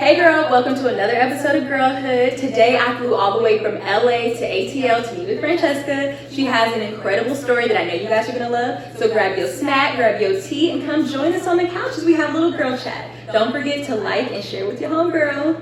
Hey girl, welcome to another episode of Girlhood. Today I flew all the way from LA to ATL to meet with Franchesca. She has an incredible story that I know you guys are gonna love. So grab your snack, grab your tea, and come join us on the couch as we have a little girl chat. Don't forget to like and share with your homegirl.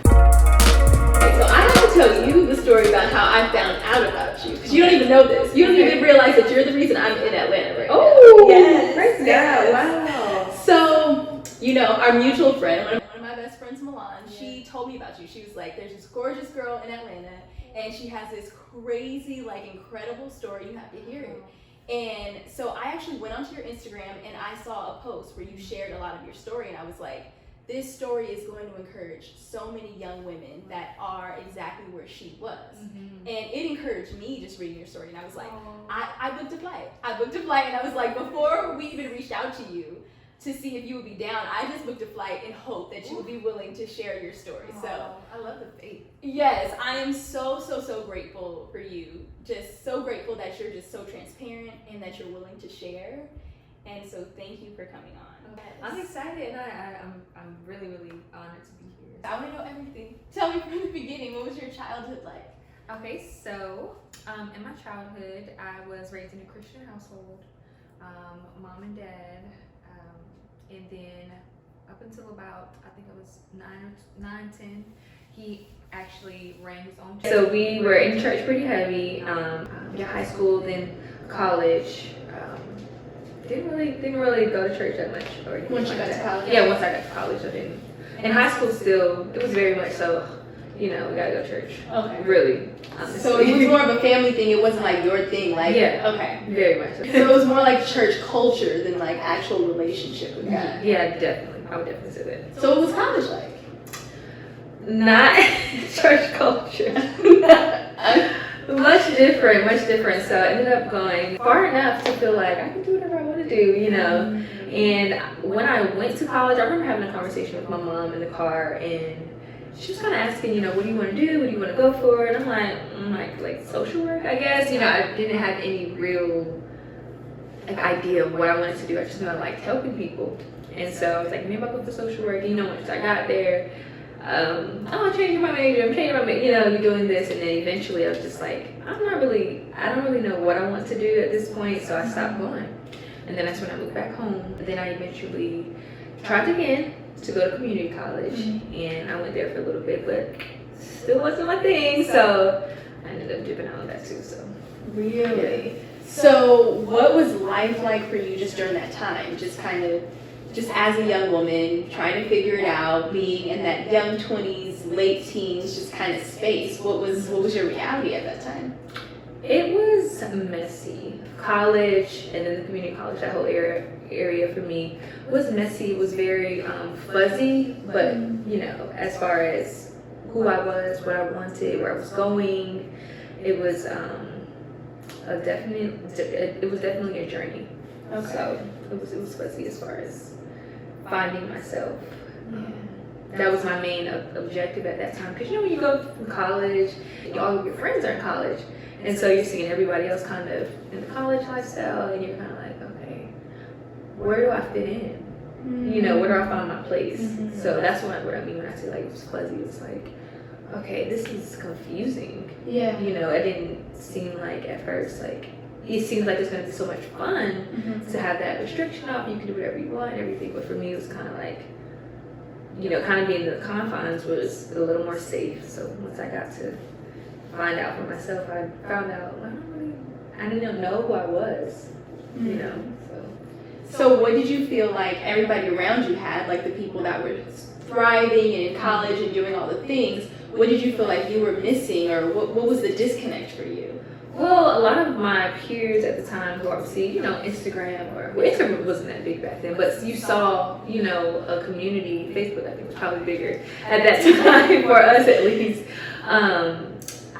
Okay, so I have to tell you the story about how I found out about you. Because you don't even know this. You don't even realize that you're the reason I'm in Atlanta right now. Oh, yes. Yeah, wow. So, you know, our mutual friend, one of my best friends, Milan, she told me about you. She was like, there's this gorgeous girl in Atlanta, and she has this crazy, like, incredible story. You have to hear it. And so I actually went onto your Instagram, and I saw a post where you shared a lot of your story, and I was like, this story is going to encourage so many young women that are exactly where she was. And it encouraged me just reading your story. And I was like, I booked a flight. And I was like, before we even reached out to you to see if you would be down, I just booked a flight in hope that you would be willing to share your story. So I love the faith. yes, I am so grateful for you. Just so grateful that you're just so transparent and that you're willing to share. And so thank you for coming on. I'm excited, and I'm really honored to be here. I want to know everything. Tell me from the beginning, what was your childhood like? Okay, so in my childhood, I was raised in a Christian household, mom and dad, and then up until about, I think I was 10, he actually ran his own church. So we were in church pretty heavy, high school, then college. Didn't really go to church that much. Once you got to college? Yeah, once I got to college, I didn't. In high school, still, it was very much so, you know, we gotta go to church. Okay. Really, honestly. So it was more of a family thing. It wasn't like your thing. Like Yeah. Okay. Very much so. So it was more like church culture than like actual relationship with God. Yeah, definitely. I would definitely say that. So what was college like? Not church culture. Much different. So I ended up going far enough to feel like I can do whatever I want to do, you know. And when I went to college, I remember having a conversation with my mom in the car, and she was kind of asking, you know, what do you want to do? What do you want to go for? And I'm like social work, I guess. You know, I didn't have any real idea of what I wanted to do. I just knew I liked helping people. And so I was like, maybe I'll go for social work. And, you know, once I got there, I'm changing my major, you know, you're doing this. And then eventually I was just like, I don't really know what I want to do at this point. So I stopped going. And then that's when I moved back home. And then I eventually tried again to go to community college. And I went there for a little bit, but still wasn't my thing. So I ended up dipping out of that too, so. Really? Yeah. So what was life like for you just during that time? Just as a young woman, trying to figure it out, being in that young 20s, late teens, just kind of space. What was your reality at that time? It was messy. College and then the community college, that whole area for me was messy. It was very fuzzy, but you know, as far as who I was, what I wanted, where I was going, it was definitely a journey. Okay. So it was fuzzy as far as finding myself. Yeah. That was my main objective at that time. Because you know, when you go from college, all of your friends are in college. And so you're seeing everybody else kind of in the college lifestyle, and you're kind of like, okay, where do I fit in? You know, where do I find my place? So that's what I mean when I say like it was fuzzy. It's like, okay, this is confusing. Yeah. You know, it didn't seem like at first, like, it seems like it's going to be so much fun to have that restriction off. You can do whatever you want and everything. But for me, it was kind of like, you know, kind of being in the confines was a little more safe. So once I got to find out for myself, I found out I didn't know who I was, you know. So what did you feel like everybody around you had, like the people that were thriving and in college and doing all the things? What did you feel like you were missing, or what was the disconnect for you? Well, a lot of my peers at the time who obviously, you know, Instagram Instagram wasn't that big back then, but you saw, you know, a community. Facebook, I think, was probably bigger at that time for us at least.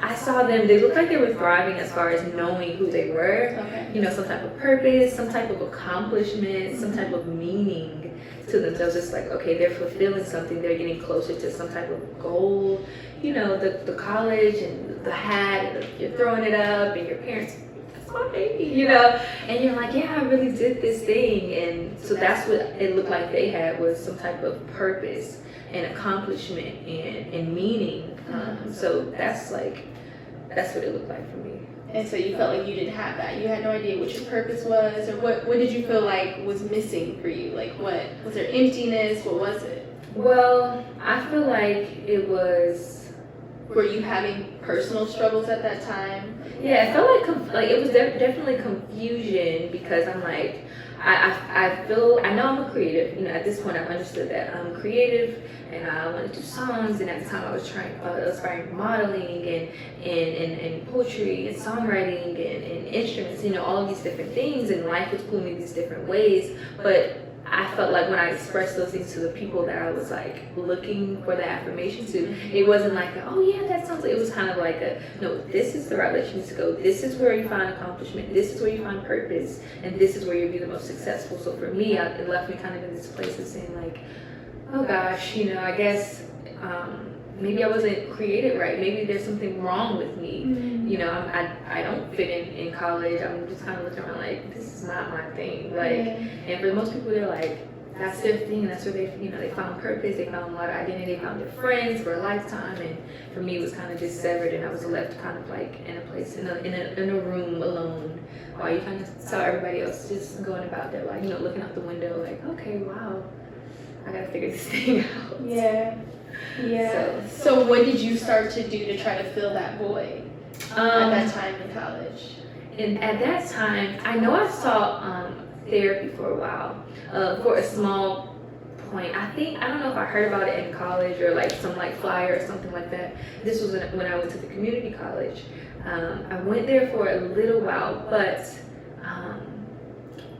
I saw them, they looked like they were thriving as far as knowing who they were, you know, some type of purpose, some type of accomplishment, some type of meaning to themselves. It's like, okay, they're fulfilling something, they're getting closer to some type of goal. You know, the college and the hat, and you're throwing it up, and your parents my baby, you know? And you're like, yeah, I really did this thing. And so that's what it looked like they had, was some type of purpose and accomplishment and meaning. So that's what it looked like for me. And so you felt like you didn't have that. You had no idea what your purpose was, or what did you feel like was missing for you? Like, what was there, emptiness? What was it? Well, I feel like it was. Were you having personal struggles at that time? Yeah, I felt like it was definitely confusion, because I'm like, I know I'm a creative. You know, at this point I've understood that I'm creative and I want to do songs. And at the time I was aspiring to modeling and poetry and songwriting and instruments. You know, all of these different things, and life was pulling me these different ways. But I felt like when I expressed those things to the people that I was like looking for the affirmation to, it wasn't like, oh yeah, that sounds like, it was kind of like no, this is the right direction to go. This is where you find accomplishment. This is where you find purpose. And this is where you'll be the most successful. So for me, it left me kind of in this place of saying like, oh gosh, you know, I guess maybe I wasn't created right. Maybe there's something wrong with me. You know, I don't fit in college. I'm just kind of looking around like, this is not my thing. Like, and for most people, they're like, that's their thing. And that's where they, you know, they found purpose. They found a lot of identity. They found their friends for a lifetime. And for me, it was kind of just severed. And I was left kind of like in a place, in a room alone, while you kind of saw everybody else just going about their life, you know, looking out the window like, okay, wow, I gotta figure this thing out. Yeah. So what did you start to do to try to fill that void at that time in college? And at that time, I know I saw therapy for a while, for a small point. I don't know if I heard about it in college or like some like flyer or something like that. This was when I went to the community college. I went there for a little while, but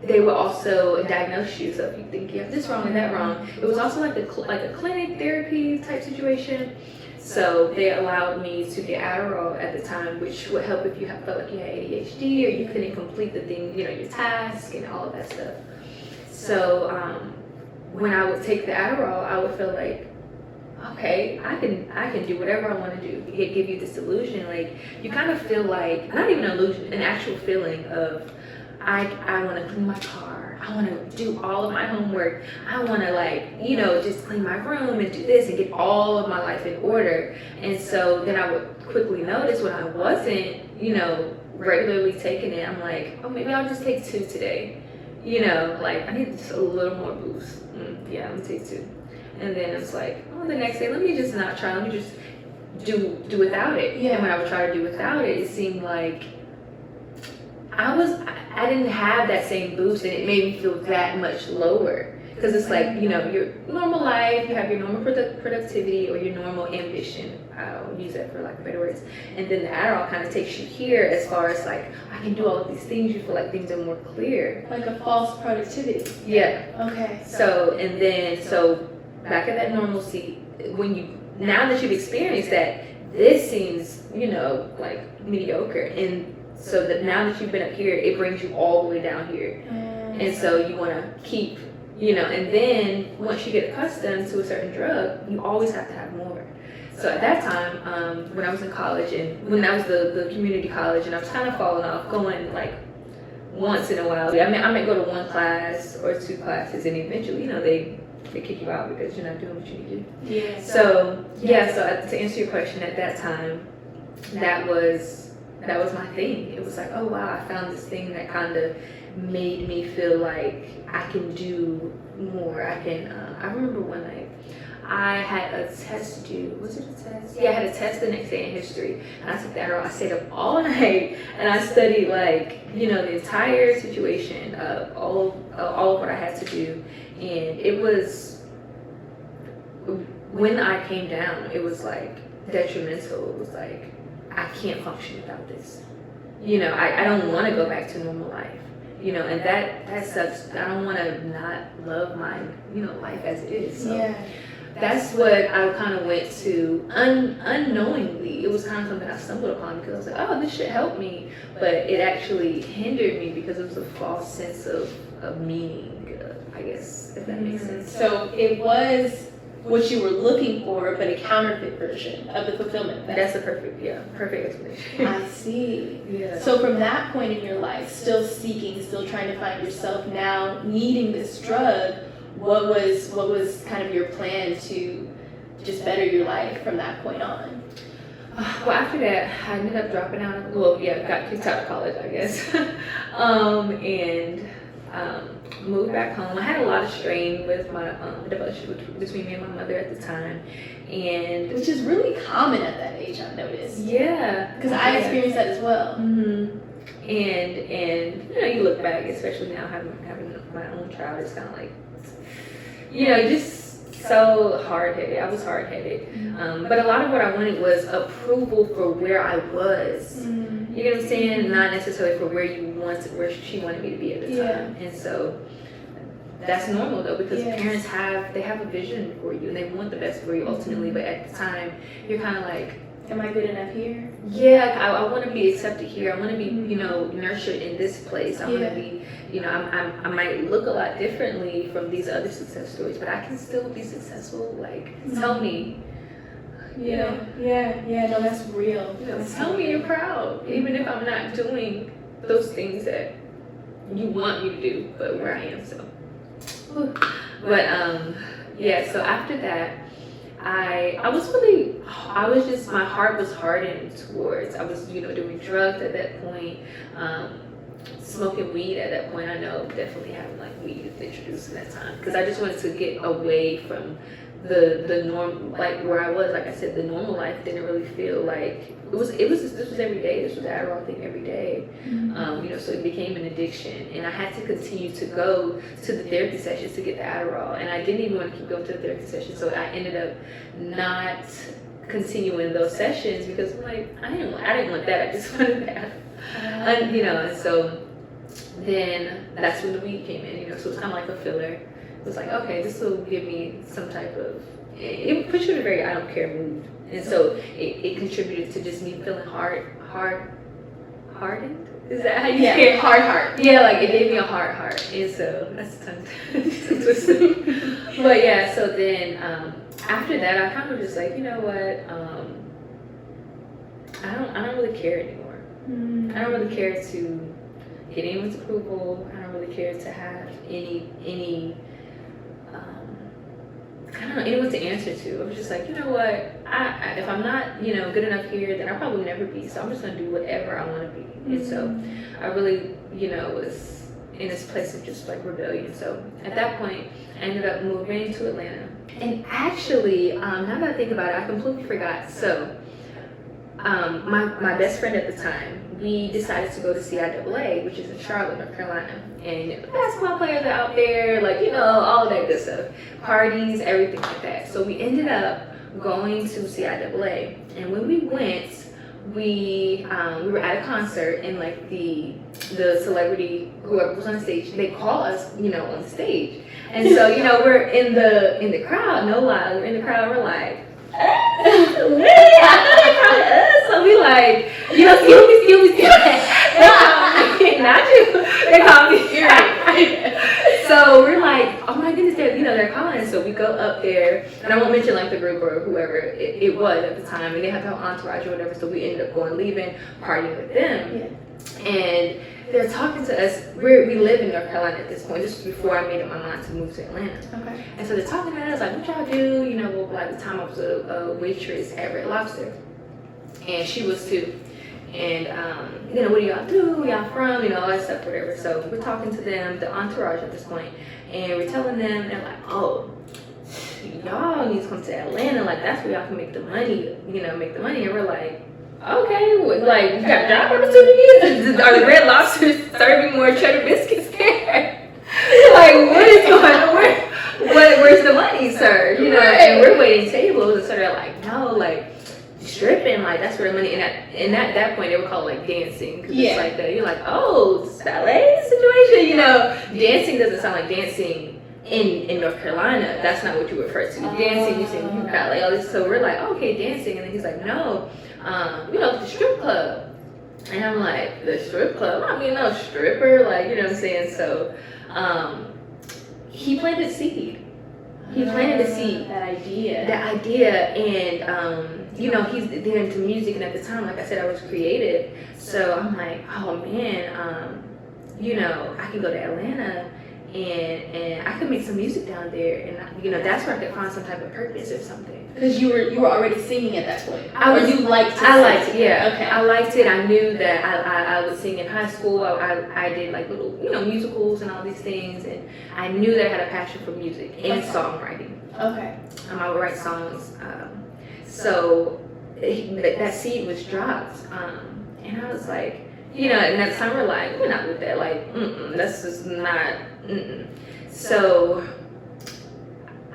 they would also diagnose you. So if you think you have this wrong and that wrong, it was also like a clinic therapy type situation. So they allowed me to get Adderall at the time, which would help if you felt like you had ADHD or you couldn't complete the thing, you know, your task and all of that stuff. So when I would take the Adderall, I would feel like, okay, I can do whatever I want to do. It give you this illusion, like you kind of feel like, not even an illusion, an actual feeling of, I want to clean my car. I want to do all of my homework. I want to like, you know, just clean my room and do this and get all of my life in order. And so then I would quickly notice when I wasn't, you know, regularly taking it, I'm like, oh, maybe I'll just take 2 today. You know, like I need just a little more boost. Yeah, I'm gonna take 2. And then it's like, oh, the next day, let me just not try. Let me just do without it. Yeah. And when I would try to do without it, it seemed like I didn't have that same boost, and it made me feel that much lower. Because it's like, you know, your normal life, you have your normal productivity or your normal ambition. I'll use that for like better words. And then the Adderall kind of takes you here as far as like, I can do all of these things. You feel like things are more clear. Like a false productivity. Yeah. Okay. So back at that normalcy, now that you've experienced that, this seems, you know, like mediocre. And so that now that you've been up here, it brings you all the way down here. And so you want to keep, you know, and then once you get accustomed to a certain drug, you always have to have more. So at that time, when I was in college and when I was the community college and I was kind of falling off, going like once in a while. I might go to 1 class or 2 classes and eventually, you know, they kick you out because you're not doing what you need to do. Yeah. So to answer your question, at that time, that was my thing. It was like, oh wow, I found this thing that kind of made me feel like I can do more. I remember one night I had a test due. Was it a test? Yeah, I had a test the next day in history, and I took that. I stayed up all night and I studied like, you know, the entire situation of all of what I had to do, and it was, when I came down, it was like detrimental. It was like, I can't function without this. You know, I don't want to go back to normal life. You know, and that sucks. I don't want to not love my, you know, life as it is. So yeah. That's what I kind of went to unknowingly. It was kind of something I stumbled upon because I was like, oh, this should help me. But it actually hindered me because it was a false sense of meaning, I guess, if that makes sense. So it was what you were looking for, but a counterfeit version of the fulfillment. That's a perfect explanation. I see. Yeah. So from that point in your life, still seeking, still trying to find yourself, now needing this drug, what was kind of your plan to just better your life from that point on? Well, after that, I ended up dropping out. Got kicked out of college, I guess, and moved back home. I had a lot of strain with my the relationship between me and my mother at the time, and which is really common at that age, I've noticed. Yeah, because I experienced that as well. Mm-hmm. And you know, you look back, especially now having my own child, it's kind of like, you know, just so hard-headed. I was hard-headed. But a lot of what I wanted was approval for where I was. You know what I'm saying? Not necessarily for where she wanted me to be at the time. And so that's normal though, because parents have a vision for you and they want the best for you ultimately. But at the time, you're kind of like, am I good enough here? Yeah, I want to be accepted here. I want to be, you know, nurtured in this place. I want to be, you know, I might look a lot differently from these other success stories, but I can still be successful. Like, tell me. No, that's real. You know, tell me you're proud, even if I'm not doing those things that you want me to do, but where I am. So, but so after that, my heart was hardened towards, I was, you know, doing drugs at that point, smoking weed at that point. I know definitely having like weed introduced in that time, because I just wanted to get away from the norm, like where I was. Like I said, the normal life didn't really feel like this was every day. This was the Adderall thing every day. You know, so it became an addiction, and I had to continue to go to the therapy sessions to get the Adderall, and I didn't even want to keep going to the therapy sessions, so I ended up not continuing those sessions because I'm like, I didn't want that. I just wanted that. And, you know, and so then that's when the weed came in, you know, so it's kind of like a filler. It was like, okay, this will give me some type of, it puts you in a very I don't care mood. And so it contributed to just me feeling hardened? Is that how you say it? Hard heart. Yeah, like it gave me a hard heart. And so that's a tongue twister. But yeah, so then after that, I kind of just like, you know what, I don't really care anymore. I don't really care to get anyone's approval. I don't really care to have any I don't know, anyone to answer to. I was just like, you know what, I if I'm not, you know, good enough here, then I'll probably never be. So I'm just gonna do whatever I want to be. And so I really, you know, was in this place of just like rebellion. So at that point, I ended up moving to Atlanta. And actually, now that I think about it, I completely forgot. So my best friend at the time, we decided to go to CIAA, which is in Charlotte, North Carolina. And the basketball players are out there, like, you know, all of that good stuff. Parties, everything like that. So we ended up going to CIAA. And when we went, we were at a concert, and like the celebrity, whoever was on the stage, they call us, you know, on the stage. And so, you know, we're in the crowd, no lie, we're in the crowd, we're like, so we like, you know, excuse me. Not you. They call me. So we're like, oh my goodness, they're calling. So we go up there, and I won't mention like the group or whoever it was at the time, and they had their entourage or whatever. So we ended up leaving, partying with them, and they're talking to us. We live in North Carolina at this point. This was before I made up my mind to move to Atlanta. Okay. And so they're talking to us like, what y'all do? You know, well, at the time I was a waitress at Red Lobster, and she was too. And you know, what do y'all do? Where y'all from? You know, all that stuff, whatever. So we're talking to them, the entourage at this point, and we're telling them, and they're like, oh, y'all need to come to Atlanta. Like that's where y'all can make the money. You know, make the money. And we're like, okay, like you got job opportunities? Are the Red Lobsters serving more cheddar biscuits there? Like what is going on? Where's the money, sir? You know, and we're waiting tables, and so they're like, no, like stripping, like that's where the money. And at that point, they were called like dancing, because it's like that. You're like, oh, it's ballet situation. You know, dancing doesn't sound like dancing. In North Carolina, that's not what you refer to. Dancing, you sing ballet, all this. So we're like, okay, dancing, and then he's like, no, you know, the strip club. And I'm like, the strip club? I mean, no stripper, like, you know what I'm saying? So he planted seed. He planted the seed. That idea. That idea, and you know, he's there into music, and at the time, like I said, I was creative. So I'm like, oh man, you know, I can go to Atlanta and I could make some music down there, and you know, that's where I could find some type of purpose or something. Because you were already singing at that point. I liked it, yeah. Okay. I liked it. I knew that I would sing in high school. I did like little, you know, musicals and all these things, and I knew that I had a passion for music and songwriting. Okay. I would write songs. So that seed was dropped, and I was like, you know, and at the time we're like, we're not with that. Like, that's just not. So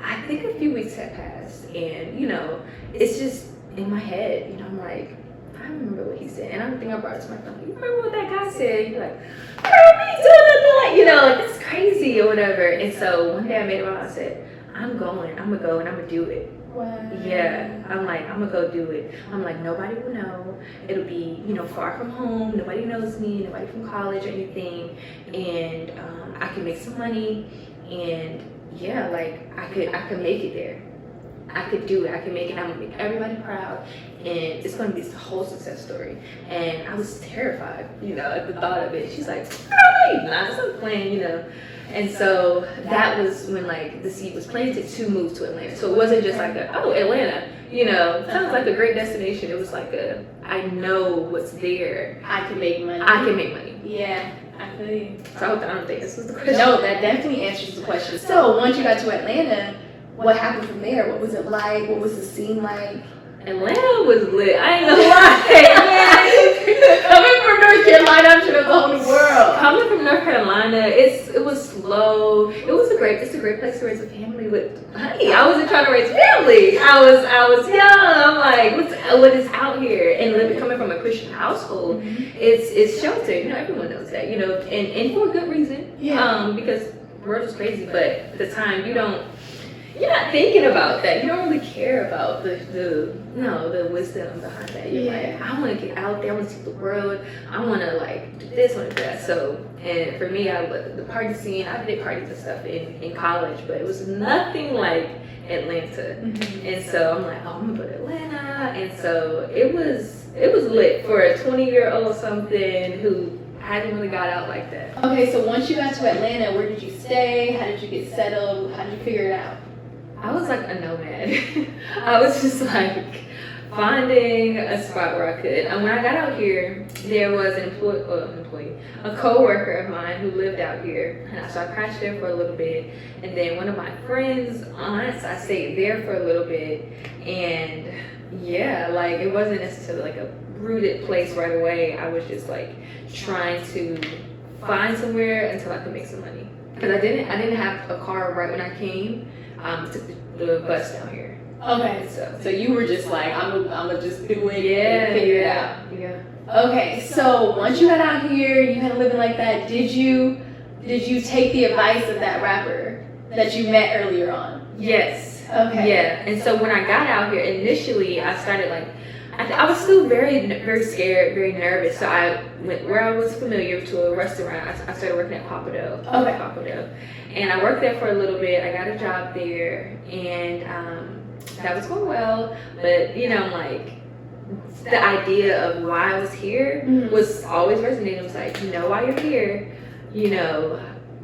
I think a few weeks had passed, and you know, it's just in my head. You know, I'm like, I remember what he said, and I don't think I brought it to my phone. You remember what that guy said? You're like, girl, I ain't doing nothing, like, you know, like that's crazy or whatever. And so one day I made it up. I said, I'm gonna go and I'm gonna do it. Wow. Yeah, I'm like, I'm gonna go do it. I'm like, nobody will know. It'll be, you know, far from home. Nobody knows me. Nobody from college or anything. And I can make some money. And yeah, like I could make it there. I could do it. I can make it. I'm gonna make everybody proud, and it's gonna be a whole success story. And I was terrified, you know, at the thought of it. She's like, "Oh, you not some plan," you know. And so that was when like the seed was planted to move to Atlanta. So it wasn't just like Atlanta, you know, sounds like a great destination. It was like I know what's there. I can make money. I can make money. Yeah, I feel you. So I don't think this was the question. No, that definitely answers the question. So once you got to Atlanta, what happened from there? What was it like? What was the scene like? Atlanta was lit. I ain't gonna lie. Coming from North Carolina, I'm sure it was a whole new world. Coming from North Carolina, it was slow. It's a great place to raise a family with. Honey, I wasn't trying to raise a family. I was young. I'm like, what is out here? And coming from a Christian household, it's sheltered. You know, everyone knows that. You know, and for a good reason. Yeah. Because the world is crazy, but at the time you're not thinking about that. You don't really care about the wisdom behind that. You're like, I want to get out there. I want to see the world. I want to like do this, want to do that. So, and for me, the party scene, I did parties and stuff in college, but it was nothing like Atlanta. And so I'm like, I'm gonna go to Atlanta. And so it was lit for a 20-year-old something who hadn't really got out like that. Okay, so once you got to Atlanta, where did you stay? How did you get settled? How did you figure it out? I was like a nomad. I was just like finding a spot where I could. And when I got out here, there was a co-worker of mine who lived out here. And so I crashed there for a little bit. And then one of my friends' aunts, I stayed there for a little bit. And yeah, like it wasn't necessarily like a rooted place right away. I was just like trying to find somewhere until I could make some money. Because I didn't have a car right when I came. Took the bus down here. Okay, so you were just like, I'm gonna just do it and figure it out. Yeah. Okay, so once you got out here, you kind of living like that. Did you take the advice of that rapper that you met earlier on? Yes. Okay. Yeah. And so when I got out here, initially I started like, I was still very, very scared, very nervous. So I went where I was familiar to a restaurant. I started working at Papa Dough. Okay. Papa Dough. And I worked there for a little bit. I got a job there, and that was going well. But you know, I'm like, the idea of why I was here was always resonating. It was like, you know, why you're here, you know,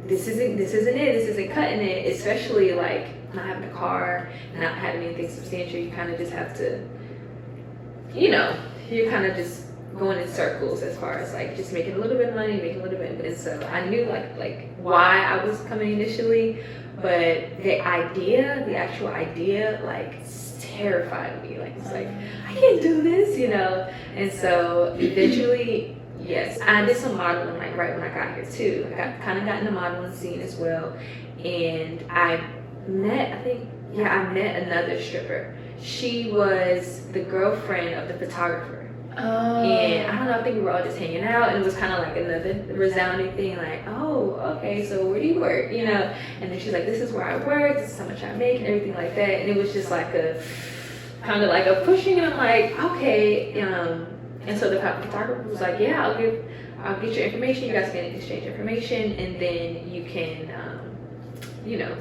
this isn't it. This isn't cutting it. Especially like not having a car, not having anything substantial. You kind of just have to, you know, you're kind of just going in circles as far as like just making a little bit of money, making a little bit. And so I knew like why I was coming initially, but the actual idea, like terrified me. Like it's like, I can't do this, you know. And so eventually, yes, I did some modeling like right when I got here too. I got in the modeling scene as well, and I met another stripper. She was the girlfriend of the photographer. And I don't know, I think we were all just hanging out, and it was kind of like another resounding thing, like, oh, okay, so where do you work, you know? And then she's like, this is where I work, this is how much I make, and everything like that. And it was just like a kind of like a pushing, and I'm like, okay. And so the photographer was like, yeah, I'll get your information, you guys can exchange information, and then you can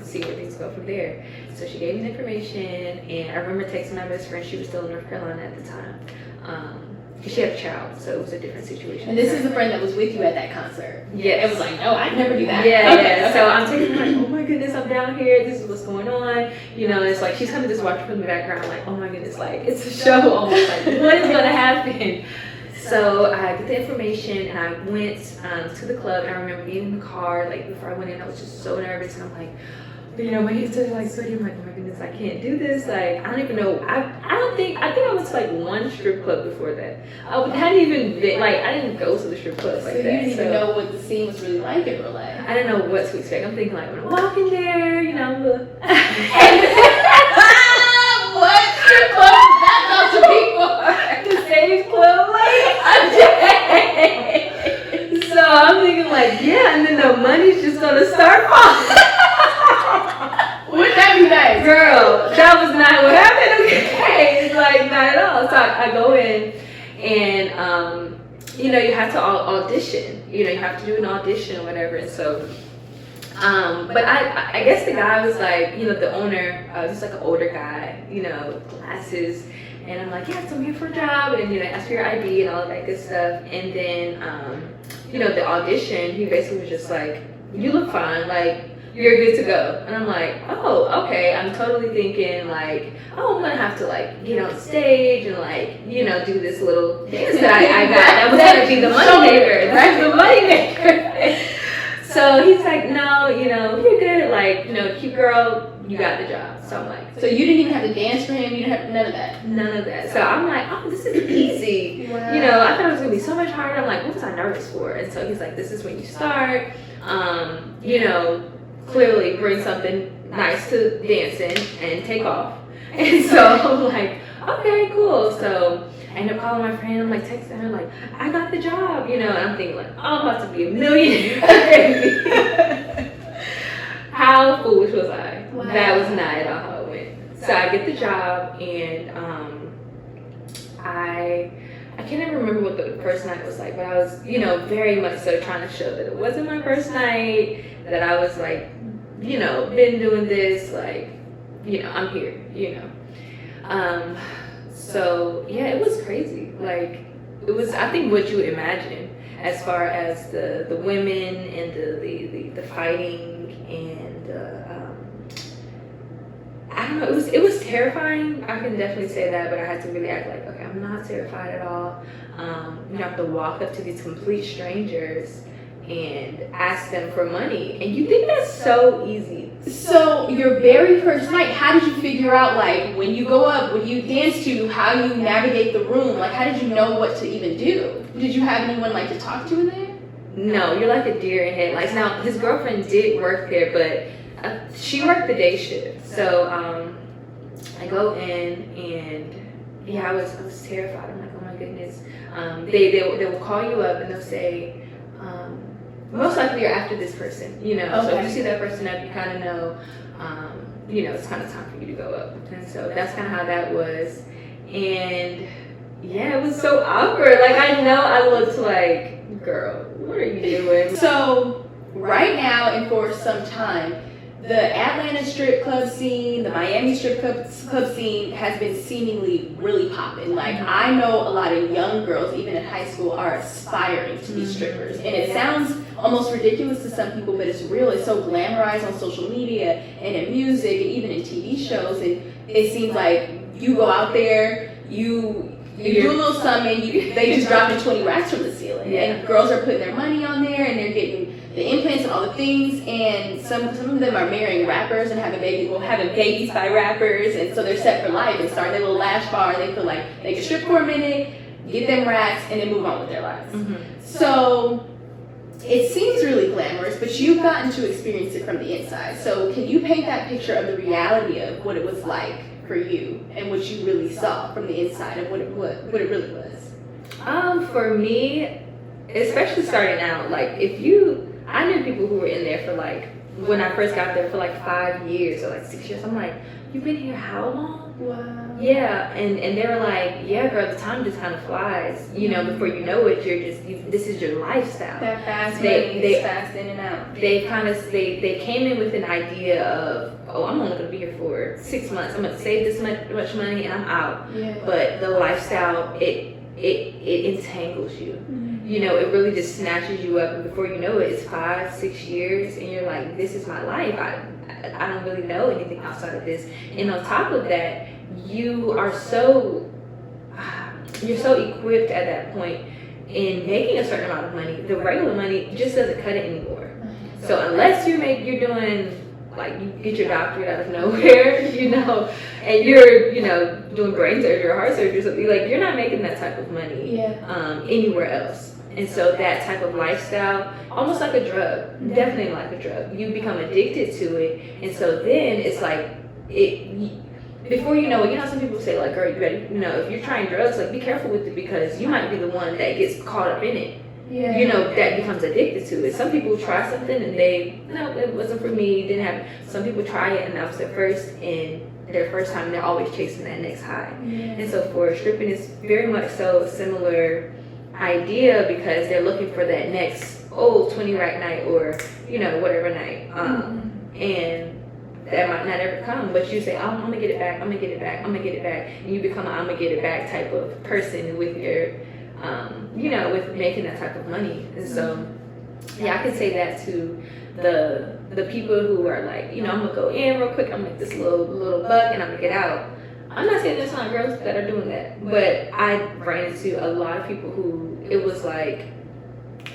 see where things go from there. So she gave me the information, and I remember texting my best friend. She was still in North Carolina at the time. She had a child, so it was a different situation. And this is the friend that was with you at that concert. Yeah, it was like, no, I'd never do that. Yeah, okay, yeah. okay. So I'm taking her, like, oh my goodness, I'm down here. This is what's going on. It's like she's kind of just watching from the background, like, oh my goodness, like it's a show almost. Like, what is gonna happen? So I get the information, and I went to the club, and I remember being in the car. Like before I went in, I was just so nervous, and I'm like, my hands are like sweaty. I'm like, oh my goodness, I can't do this. Like, I don't even know. I think I went to like one strip club before that. I hadn't even been, like, I didn't go to the strip clubs like so that. You didn't even know what the scene was really like in real life. I didn't know what to expect. I'm thinking like, when I walk in there, what strip club is that supposed to be for? The stage club, like, so I'm thinking like, yeah, and then the money's just gonna start falling. Wouldn't that be nice? Girl, that was not what happened. Okay, it's like not at all. So I go in, and you have to audition. You have to do an audition or whatever. And so, but I guess the guy was like, the owner, just like an older guy, glasses. And I'm like, yes, I'm here for a job, and ask for your ID and all of that good stuff. And then, the audition, he basically was just like, you look fine, like, you're good to go. And I'm like, oh, okay. I'm totally thinking like, oh, I'm gonna have to like get on stage and like, do this little dance that I got. That was gonna be the moneymaker. That's the moneymaker. So he's like, no, you're good. Like, cute girl, you got the job. So I'm like, so you didn't even have to dance for him. You didn't have none of that. None of that. So I'm like, oh, this is easy. Wow. I thought it was gonna be so much harder. I'm like, what was I nervous for? And so he's like, this is when you start. Clearly bring something nice to dancing and take off. And so I'm like, okay, cool. So I end up calling my friend. I'm like texting her like, I got the job, and I'm thinking like, oh, I'm about to be a millionaire. How foolish was I? Wow. That was not at all how it went. So I get the job, and I can't even remember what the first night was like, but I was, very much so trying to show that it wasn't my first night, that I was like, been doing this, like, I'm here, So yeah, it was crazy. Like, it was, I think, what you would imagine as far as the women and the fighting and I don't know, it was terrifying. I can definitely say that, but I had to really act like, okay, I'm not terrified at all. You have to walk up to these complete strangers and ask them for money, and you think that's so easy. So your very first night, how did you figure out, like, when you go up, when you dance to, how you navigate the room? Like, how did you know what to even do? Did you have anyone like to talk to in there? No, you're like a deer in headlights. Now his girlfriend did work there, but she worked the day shift. So I go in, and yeah, I was terrified. I'm like, oh my goodness. They will call you up, and they'll say, most likely you're after this person, Okay. So if you see that person up, you kind of know, it's kind of time for you to go up. And so that's kind of how that was. And yeah, it was so awkward. Like, I know I looked like, girl, what are you doing? So right now and for some time, the Atlanta strip club scene, the Miami strip club scene has been seemingly really popping. Like, I know a lot of young girls, even in high school, are aspiring to be strippers. And it sounds almost ridiculous to some people, but it's real. It's so glamorized on social media and in music and even in TV shows. And it seems like you go out there, you do a little something, they just drop in 20 racks from the ceiling. Yeah. And girls are putting their money on there, and they're getting the implants and all the things, and some of them are marrying rappers and having babies by rappers, and so they're set for life and start their little lash bar, and they feel like they can strip for a minute, get them racks, and then move on with their lives. Mm-hmm. So it seems really glamorous, but you've gotten to experience it from the inside. So can you paint that picture of the reality of what it was like for you and what you really saw from the inside of what it really was? For me, especially starting out, like, I knew people who were in there for like, when I first got there, for like 5 years or like 6 years. I'm like, you've been here how long? Wow. Yeah, and they were like, yeah, girl, the time just kind of flies. You know, before you know it, this is your lifestyle. That fast money is fast in and out. They came in with an idea of, oh, I'm only gonna be here for 6 months. I'm gonna save this much money and I'm out. Yeah. But the lifestyle, it entangles you. Mm-hmm. You know, it really just snatches you up, and before you know it, it's 5-6 years, and you're like, this is my life. I don't really know anything outside of this. And on top of that, you're so equipped at that point in making a certain amount of money. The regular money just doesn't cut it anymore. So unless you're doing, like, you get your doctorate out of nowhere, you know, and you're, you know, doing brain surgery or heart surgery or something, like, you're not making that type of money anywhere else. And so that type of lifestyle, almost like a drug, definitely like a drug. You become addicted to it, and so then it's like before you know it, some people say, like, girl, you ready? You know, if you're trying drugs, like, be careful with it, because you might be the one that gets caught up in it. Yeah. You know, that becomes addicted to it. Some people try something and no, it wasn't for me, didn't happen. Some people try it and that was their first time, and they're always chasing that next high. Yeah. And so for stripping, it's very much so a similar idea, because they're looking for that next 20 rack night, or, you know, whatever night. And that might not ever come, but you say, oh, I'm gonna get it back, I'm gonna get it back, I'm gonna get it back. And you become an I'm gonna get it back type of person with your, you know, with making that type of money. And so, yeah, I can say that to the people who are like, you know, I'm gonna go in real quick, I'm gonna make this little buck, and I'm gonna get out. I'm not saying there's not girls that are doing that, but I ran into a lot of people who it was like,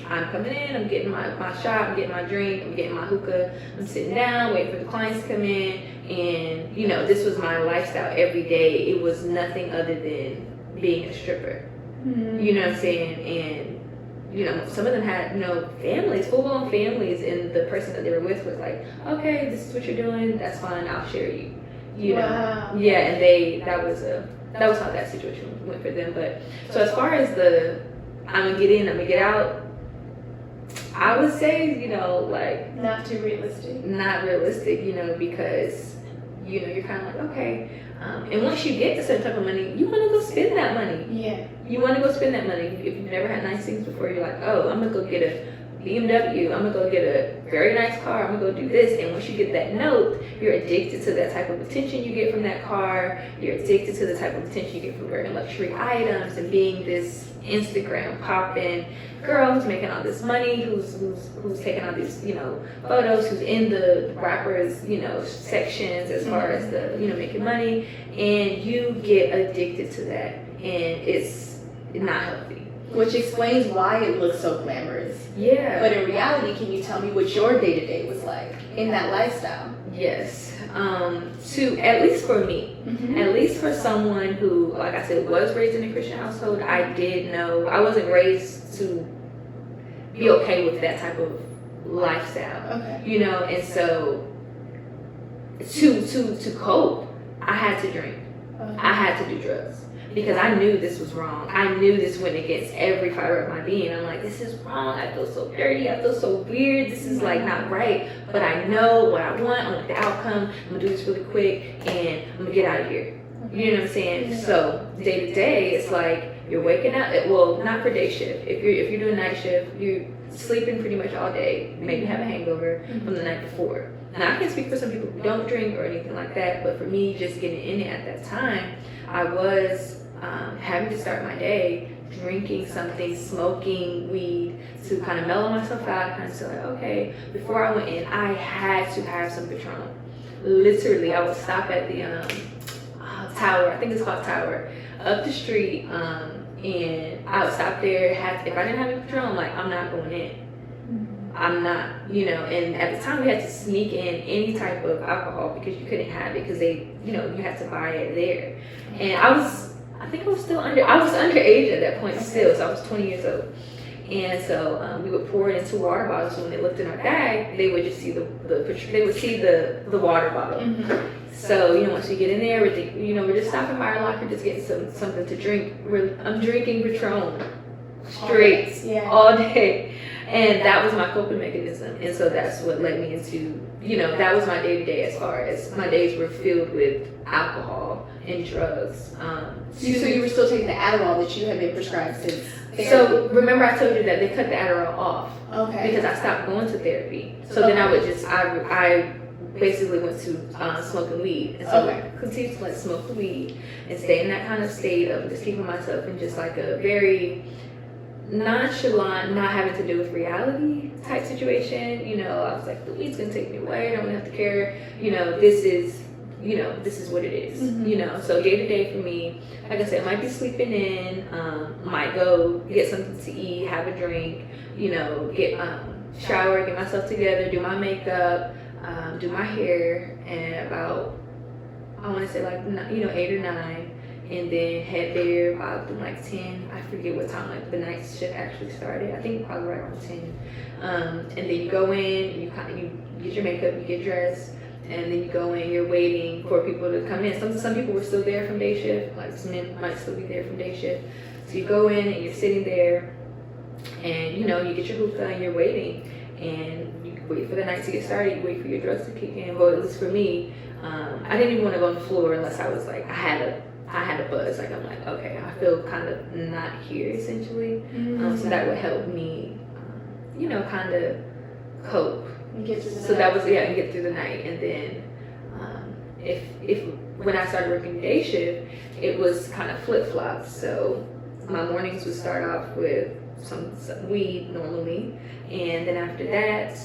I'm coming in, I'm getting my shot, I'm getting my drink, I'm getting my hookah, I'm sitting down, waiting for the clients to come in, and, you know, this was my lifestyle every day. It was nothing other than being a stripper. You know what I'm saying? And, you know, some of them had, you know, families, full-blown families, and the person that they were with was like, okay, this is what you're doing, that's fine, I'll share you. You know, yeah, and that was how that situation went for them. But so as far as I'm gonna get in, I'm gonna get out, I would say, you know, like, not too realistic. Not realistic, you know, because, you know, you're kind of like, okay, and once you get a certain type of money, you want to go spend that money. Yeah. You want to go spend that money. If you've never had nice things before, you're like, oh, I'm gonna go get a BMW, I'm gonna go get a very nice car, I'm gonna go do this. And once you get that note, you're addicted to that type of attention you get from that car. You're addicted to the type of attention you get from wearing luxury items and being this Instagram popping girl who's making all this money, who's taking all these, you know, photos, who's in the rappers, you know, sections as far as the, you know, making money, and you get addicted to that, and it's not healthy. Which explains why it looks so glamorous. Yeah. But in reality, can you tell me what your day-to-day was like in that lifestyle? Yes. At least for me, at least for someone who, like I said, was raised in a Christian household, I did know I wasn't raised to be okay with that type of lifestyle. Okay. You know, and so to cope, I had to drink. I had to do drugs. Because I knew this was wrong. I knew this went against every fiber of my being. I'm like, this is wrong. I feel so dirty. I feel so weird. This is like not right. But I know what I want the outcome. I'm gonna do this really quick and I'm gonna get out of here. You know what I'm saying? Yeah. So day to day, it's like you're waking up. Well, not for day shift. If you're doing night shift, you're sleeping pretty much all day. Maybe have a hangover from the night before. Now I can't speak for some people who don't drink or anything like that. But for me, just getting in it at that time, I was having to start my day drinking something, smoking weed to kind of mellow myself out, kind of say like, okay, before I went in, I had to have some Patron. Literally, I would stop at the Tower, I think it's called Tower, up the street, and I would stop there. If I didn't have any Patron, I'm like, I'm not going in. I'm not, you know, and at the time we had to sneak in any type of alcohol because you couldn't have it because they, you know, you had to buy it there. And I was underage at that point still, so I was 20 years old. And so we would pour it into water bottles. So when they looked in our bag, they would just see the water bottle. So, you know, once we get in there, we're just stopping by our locker, just getting something to drink. I'm drinking Patron straight all day. And that was my coping mechanism. And so that's what led me into that was my day to day, as far as my days were filled with alcohol and drugs. So you were still taking the Adderall that you had been prescribed since therapy? So remember I told you that they cut the Adderall off. Okay. Because I stopped going to therapy. So then I would I basically went to smoking weed. And so I continued to like smoke the weed and stay in that kind of state of just keeping myself in just like a very nonchalant, not having to do with reality type situation. I was like, the weed's gonna take me away, I don't really have to care. This is what it is. So day to day for me, like I said, might be sleeping in, might go get something to eat, have a drink, get shower, get myself together, do my makeup, do my hair, and about, I want to say like 8 or 9, and then head there about like 10. I forget what time like the night shift actually started. I think probably right around 10. And then you go in, you get your makeup, you get dressed, and then you go in. You're waiting for people to come in. Some people were still there from day shift. Like some men might still be there from day shift. So you go in and you're sitting there, and you get your hookah and you're waiting, and you wait for the night to get started. You wait for your drugs to kick in. Well, at least for me, I didn't even want to go on the floor unless I was like I had a buzz. Like I'm like, okay, I feel kind of not here essentially. So that would help me, kind of cope. So that was and get through the night. And then if when I started working day shift, it was kind of flip flops. So my mornings would start off with some weed normally, and then after that,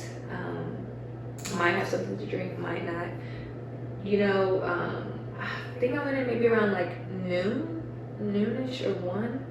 might have something to drink, might not. I think I went in maybe around like noonish or 1.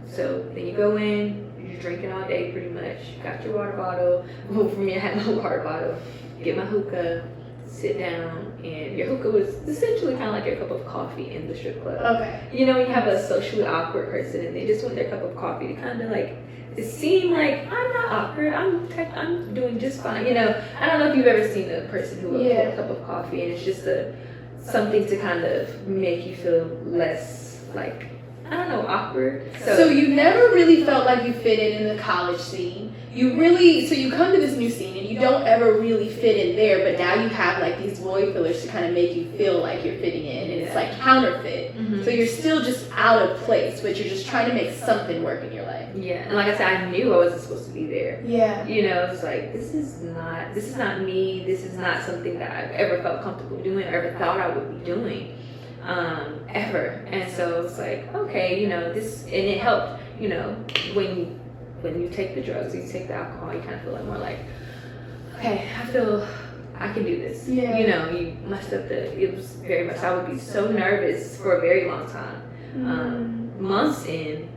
So then you go in, you're drinking all day pretty much. You got your water bottle. Well, for me, I had no water bottle. Get my hookah, sit down, and your hookah was essentially kind of like your cup of coffee in the strip club. Okay. You have a socially awkward person, and they just want their cup of coffee to kind of like seem like I'm not awkward. I'm doing just fine. I don't know if you've ever seen a person who will pour a cup of coffee, and it's just something to kind of make you feel less like, I don't know, awkward. So you never really felt like you fit in the college scene. You come to this new scene and you don't ever really fit in there, but now you have like these void fillers to kind of make you feel like you're fitting in, and it's like counterfeit. So you're still just out of place, but you're just trying to make something work in your life. Yeah, and like I said, I knew I wasn't supposed to be there. Yeah. It's like, this is not me. This is not something that I've ever felt comfortable doing, or ever thought I would be doing. Ever. And so it's like, okay, this, and it helped, when you take the drugs, you take the alcohol, you kind of feel like more like, okay, I feel I can do this. Yeah. You messed up it was very much, I would be so nervous for a very long time. Months in,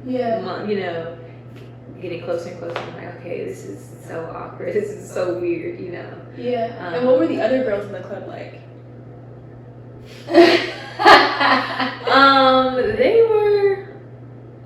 getting closer and closer, I'm like, okay, this is so awkward, this is so weird, Yeah. And what were the other girls in the club like? They were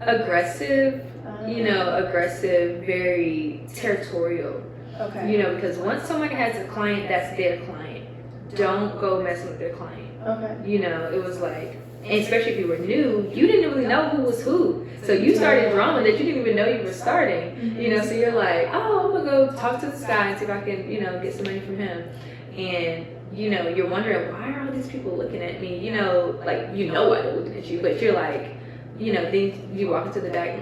aggressive, aggressive, very territorial. Okay. Because once someone has a client, that's their client. Don't go messing with their client. Okay. It was like, and especially if you were new, you didn't really know who was who. So you started drama that you didn't even know you were starting. So you're like, oh, I'm gonna go talk to this guy and see if I can, get some money from him. And you're wondering, why are all these people looking at me? Like, why they're looking at you, but you're like, then you walk into the back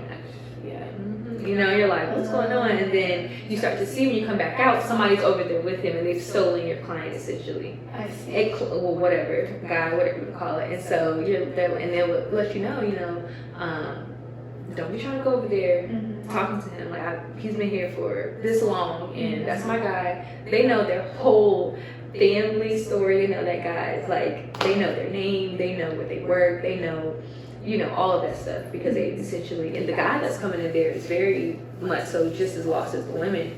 and you're like, what's going on? And then you start to see when you come back out, somebody's over there with him and they've stolen your client essentially. I see. Whatever, guy, whatever you call it. And so and they'll let you know, don't be trying to go over there talking to him. Like, he's been here for this long, and that's my guy. They know their whole family story. They know that guy. Like, they know their name. They know where they work. They know, all of that stuff, because they essentially, and the guy that's coming in there is very much so just as lost as the women,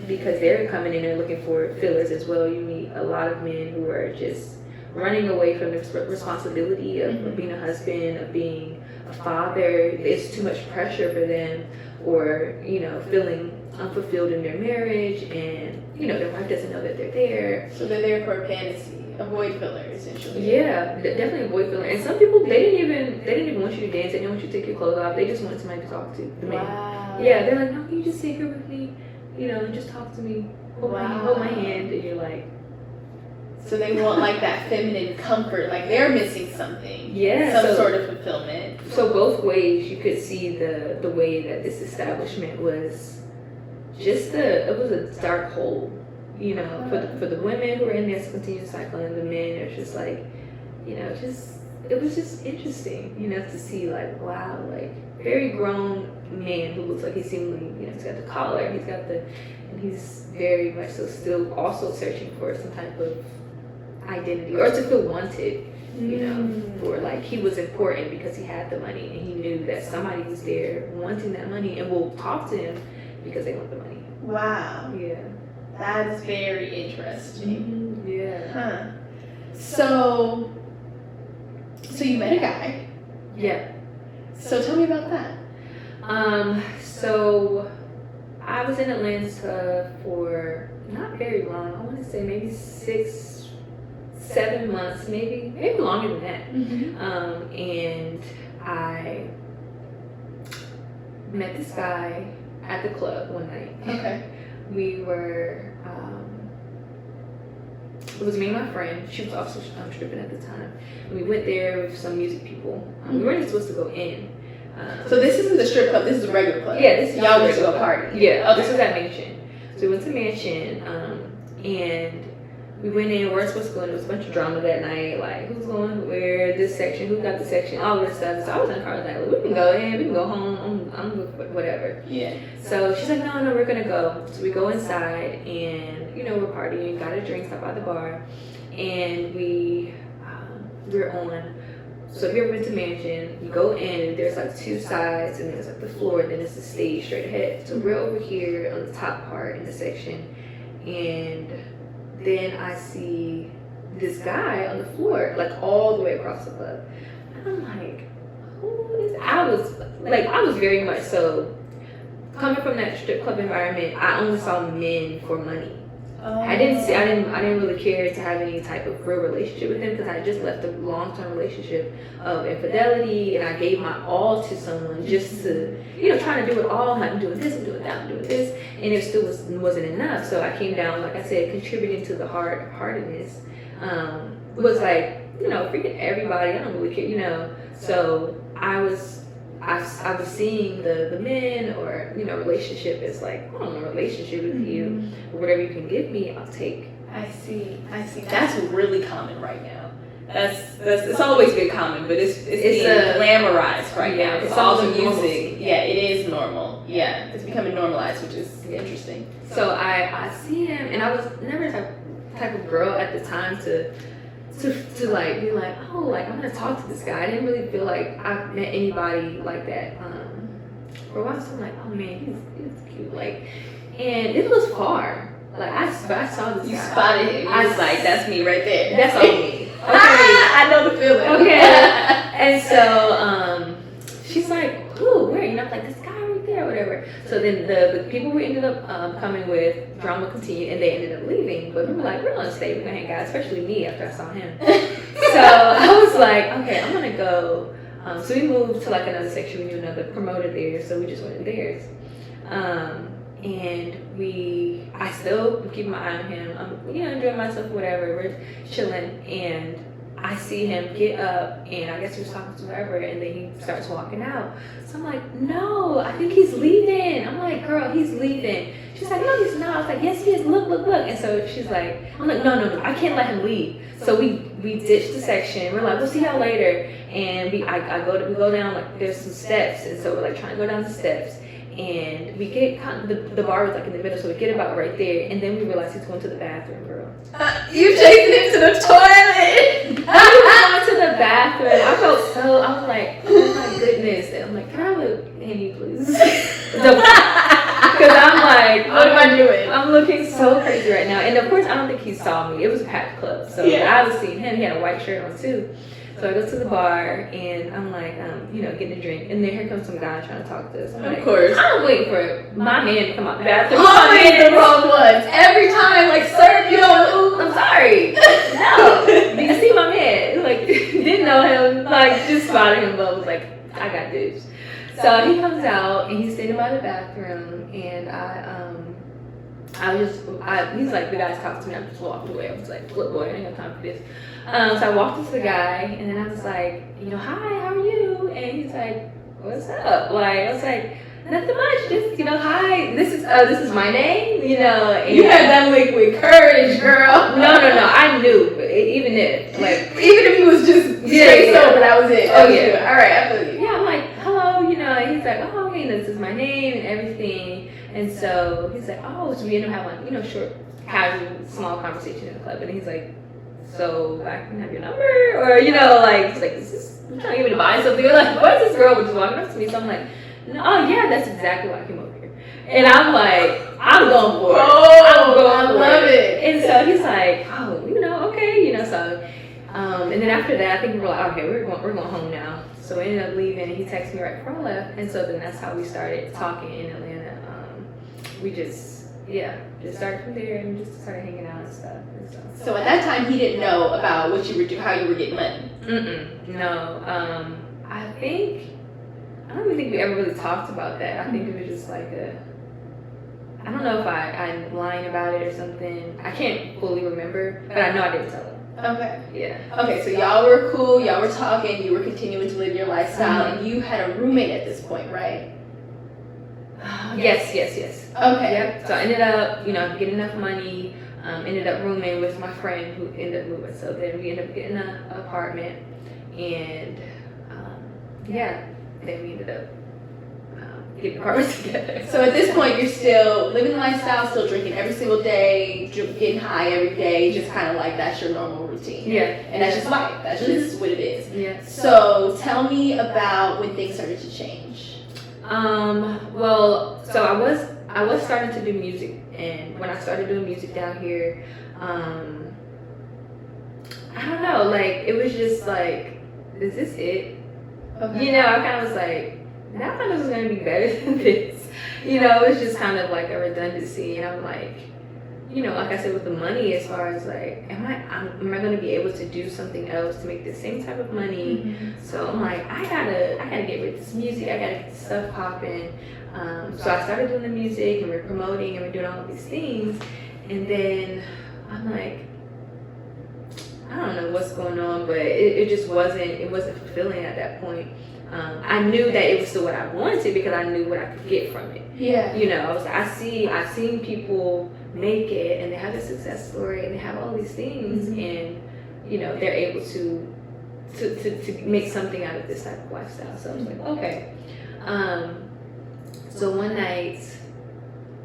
because they're coming in there looking for fillers as well. You meet a lot of men who are just running away from the responsibility of being a husband, of being a father. It's too much pressure for them, or feeling unfulfilled in their marriage, and their wife doesn't know that they're there. So they're there for a fantasy, a void filler essentially. Yeah, definitely a void filler. And some people, they didn't even want you to dance. They didn't want you to take your clothes off. They just wanted somebody to talk to. The man. Wow. Yeah, they're like, no, can you just sit here with me, and just talk to me. hold my hand, and you're like. So they want like that feminine comfort, like they're missing something. Yeah. Some sort of fulfillment. So both ways you could see the way that this establishment was just it was a dark hole, you know, for the women who were in there to continue cycling, and the men, it was just like, you know, it was just interesting, you know, to see like, wow, like very grown man who looks like he's seemingly, you know, he's got the collar, and he's very much so still also searching for some type of identity or to feel wanted, you know, for like he was important because he had the money and he knew that somebody was there wanting that money and will talk to him because they want the money. Wow. Yeah. That is very interesting. Yeah. Huh. So you met a guy. Yeah. So tell me about that. So I was in Atlanta for not very long. I want to say maybe 6-7 months, maybe longer than that. And I met this guy at the club one night. Okay. We were, it was me and my friend. She was also stripping at the time. And we went there with some music people. We weren't supposed to go in. So this isn't the strip club, this is a regular club? Yeah, this is y'all went to a party? Yeah, okay. This was at Mansion. So we went to Mansion, and we went in, we weren't supposed to go in. There was a bunch of drama that night, like who's going where, this section, who got the section, all this stuff. So I was in the car, like, we can go in, we can go home, I'm good, whatever. Yeah. So she's like, no, we're gonna go. So we go inside, and you know, we're partying, got a drink, stop by the bar, and we're on. So if you ever been to Mansion, you go in, there's like two sides, and there's like the floor, and then it's the stage straight ahead. So we're over here on the top part in the section, and then I see this guy on the floor, like all the way across the club. And I'm like, who is, I was very much so, coming from that strip club environment, I only saw men for money. I didn't really care to have any type of real relationship with him because I just left a long-term relationship of infidelity, and I gave my all to someone just to, you know, trying to do it all. I'm doing this, I'm doing that, I'm doing this, and it still wasn't enough. So I came down, like I said, contributing to the heartedness. Was like, you know, freaking everybody. I don't really care, you know. So I was seeing the men or, you know, relationship as like, I don't want a relationship with you, but whatever you can give me, I'll take. I see. That's really common right now. That's it's always been common, but it's being glamorized right now. It's all the music. Yeah, it is normal. Yeah, it's becoming normalized, which is interesting. So I see him, and I was never the type of girl at the time to like be like, oh, like I'm gonna talk to this guy. I didn't really feel like I met anybody like that. For a while, so I'm like, oh man, he's cute. Like, and it was far. Like I saw this. You guy. spotted him. I was like, that's me right there. That's all me. Okay. I know the feeling. Okay. And so she's like, ooh, where? You know, like this guy right there, or whatever. So then the people we ended up coming with, drama continued, and they ended up leaving. But we were like, we're gonna stay, we're gonna hang out, especially me after I saw him. So I was like, okay, I'm gonna go. So we moved to like another section. We knew another promoter there, so we just went to theirs. And I still keep my eye on him. I'm, you know, enjoying myself, whatever. We're chilling, and I see him get up, and I guess he was talking to whoever, and then he starts walking out. So I'm like, no, I think he's leaving. I'm like, girl, he's leaving. She's like, no, he's not. I was like, yes, he is. Look. And so she's like, I'm like, no, I can't let him leave. So we ditched the section. We're like, we'll see y'all later. And we go down, like there's some steps, and so we're like trying to go down the steps. And we get kind of, the bar was like in the middle, so we get about right there, and then we realize he's going to the bathroom, girl. You chasing him to the toilet? He was going to the bathroom. I was like, oh my goodness. And I'm like, can I have a handy, please? Because I'm like, what am I doing? I'm looking so crazy right now. And of course, I don't think he saw me. It was a packed club, so I was seeing him. He had a white shirt on too. So I go to the bar, and I'm like, you know, getting a drink. And then here comes some guy trying to talk to us. Of course. I'm waiting for my man to come out the bathroom. Always the wrong ones. Every time, like, sir, you know, I'm sorry. No. You see my man. Like, didn't know him. Like, just spotted him, but was like, I got this. So he comes out, and he's standing by the bathroom, and he's like, the guy's talking to me, I just walked away. I was like, look boy, I ain't got time for this. So I walked into the guy, and then I was like, hi, how are you? And he's like, what's up? Like, I was like, nothing much, just, hi, this is my name, And You had that liquid courage, girl. No, I knew, but even if, even if he was just straight sober, that was it. Oh, yeah. All right, I feel you. Yeah, I'm like, hello, and he's like, oh, okay, this is my name and everything. And so he's like, oh, so we end up having, short, casual, small conversation in the club. And he's like, so I can have your number? Or, he's like, is this, you trying to get me to buy something? Or like, what's this girl just walking up to me? So I'm like, oh, yeah, that's exactly why I came over here. And I'm like, I'm going for it. I love it. And so he's like, oh, okay, so, and then after that, I think we were like, okay, we're going home now. So we ended up leaving, and he texted me right before I left. And so then that's how we started talking in Atlanta. We just started from there and just started hanging out and stuff. So at that time, he didn't know about what you were doing, how you were getting money. No. I don't even think we ever really talked about that. I think it was just like I don't know if I'm lying about it or something. I can't fully remember, but I know I didn't tell him. Okay. Yeah. Okay, so y'all were cool, y'all were talking, you were continuing to live your lifestyle, and you had a roommate at this point, right? Yes. Okay. Yep. So I ended up, getting enough money, ended up rooming with my friend who ended up moving. So then we ended up getting an apartment, and then we ended up getting apartments together. So at this point, you're still living the lifestyle, still drinking every single day, getting high every day, just kind of like that's your normal routine. Yeah. And that's just life. That's just what it is. Yeah. So tell me about when things started to change. Well, so I was starting to do music, and when I started doing music down here, I don't know, it was just like, is this it? Okay. I kind of was like, I thought this was going to be better than this. It was just kind of like a redundancy, and I'm like, like I said, with the money, as far as like, am I going to be able to do something else to make the same type of money? Mm-hmm. So I'm like, I gotta get rid of this music. I gotta get this stuff popping. So I started doing the music, and we're promoting, and we're doing all of these things. And then I'm like, I don't know what's going on, but it just wasn't fulfilling at that point. I knew that it was still what I wanted because I knew what I could get from it. Yeah. I've seen people make it, and they have a success story, and they have all these things, mm-hmm. and they're able to make something out of this type of lifestyle. So I was like, okay. So one night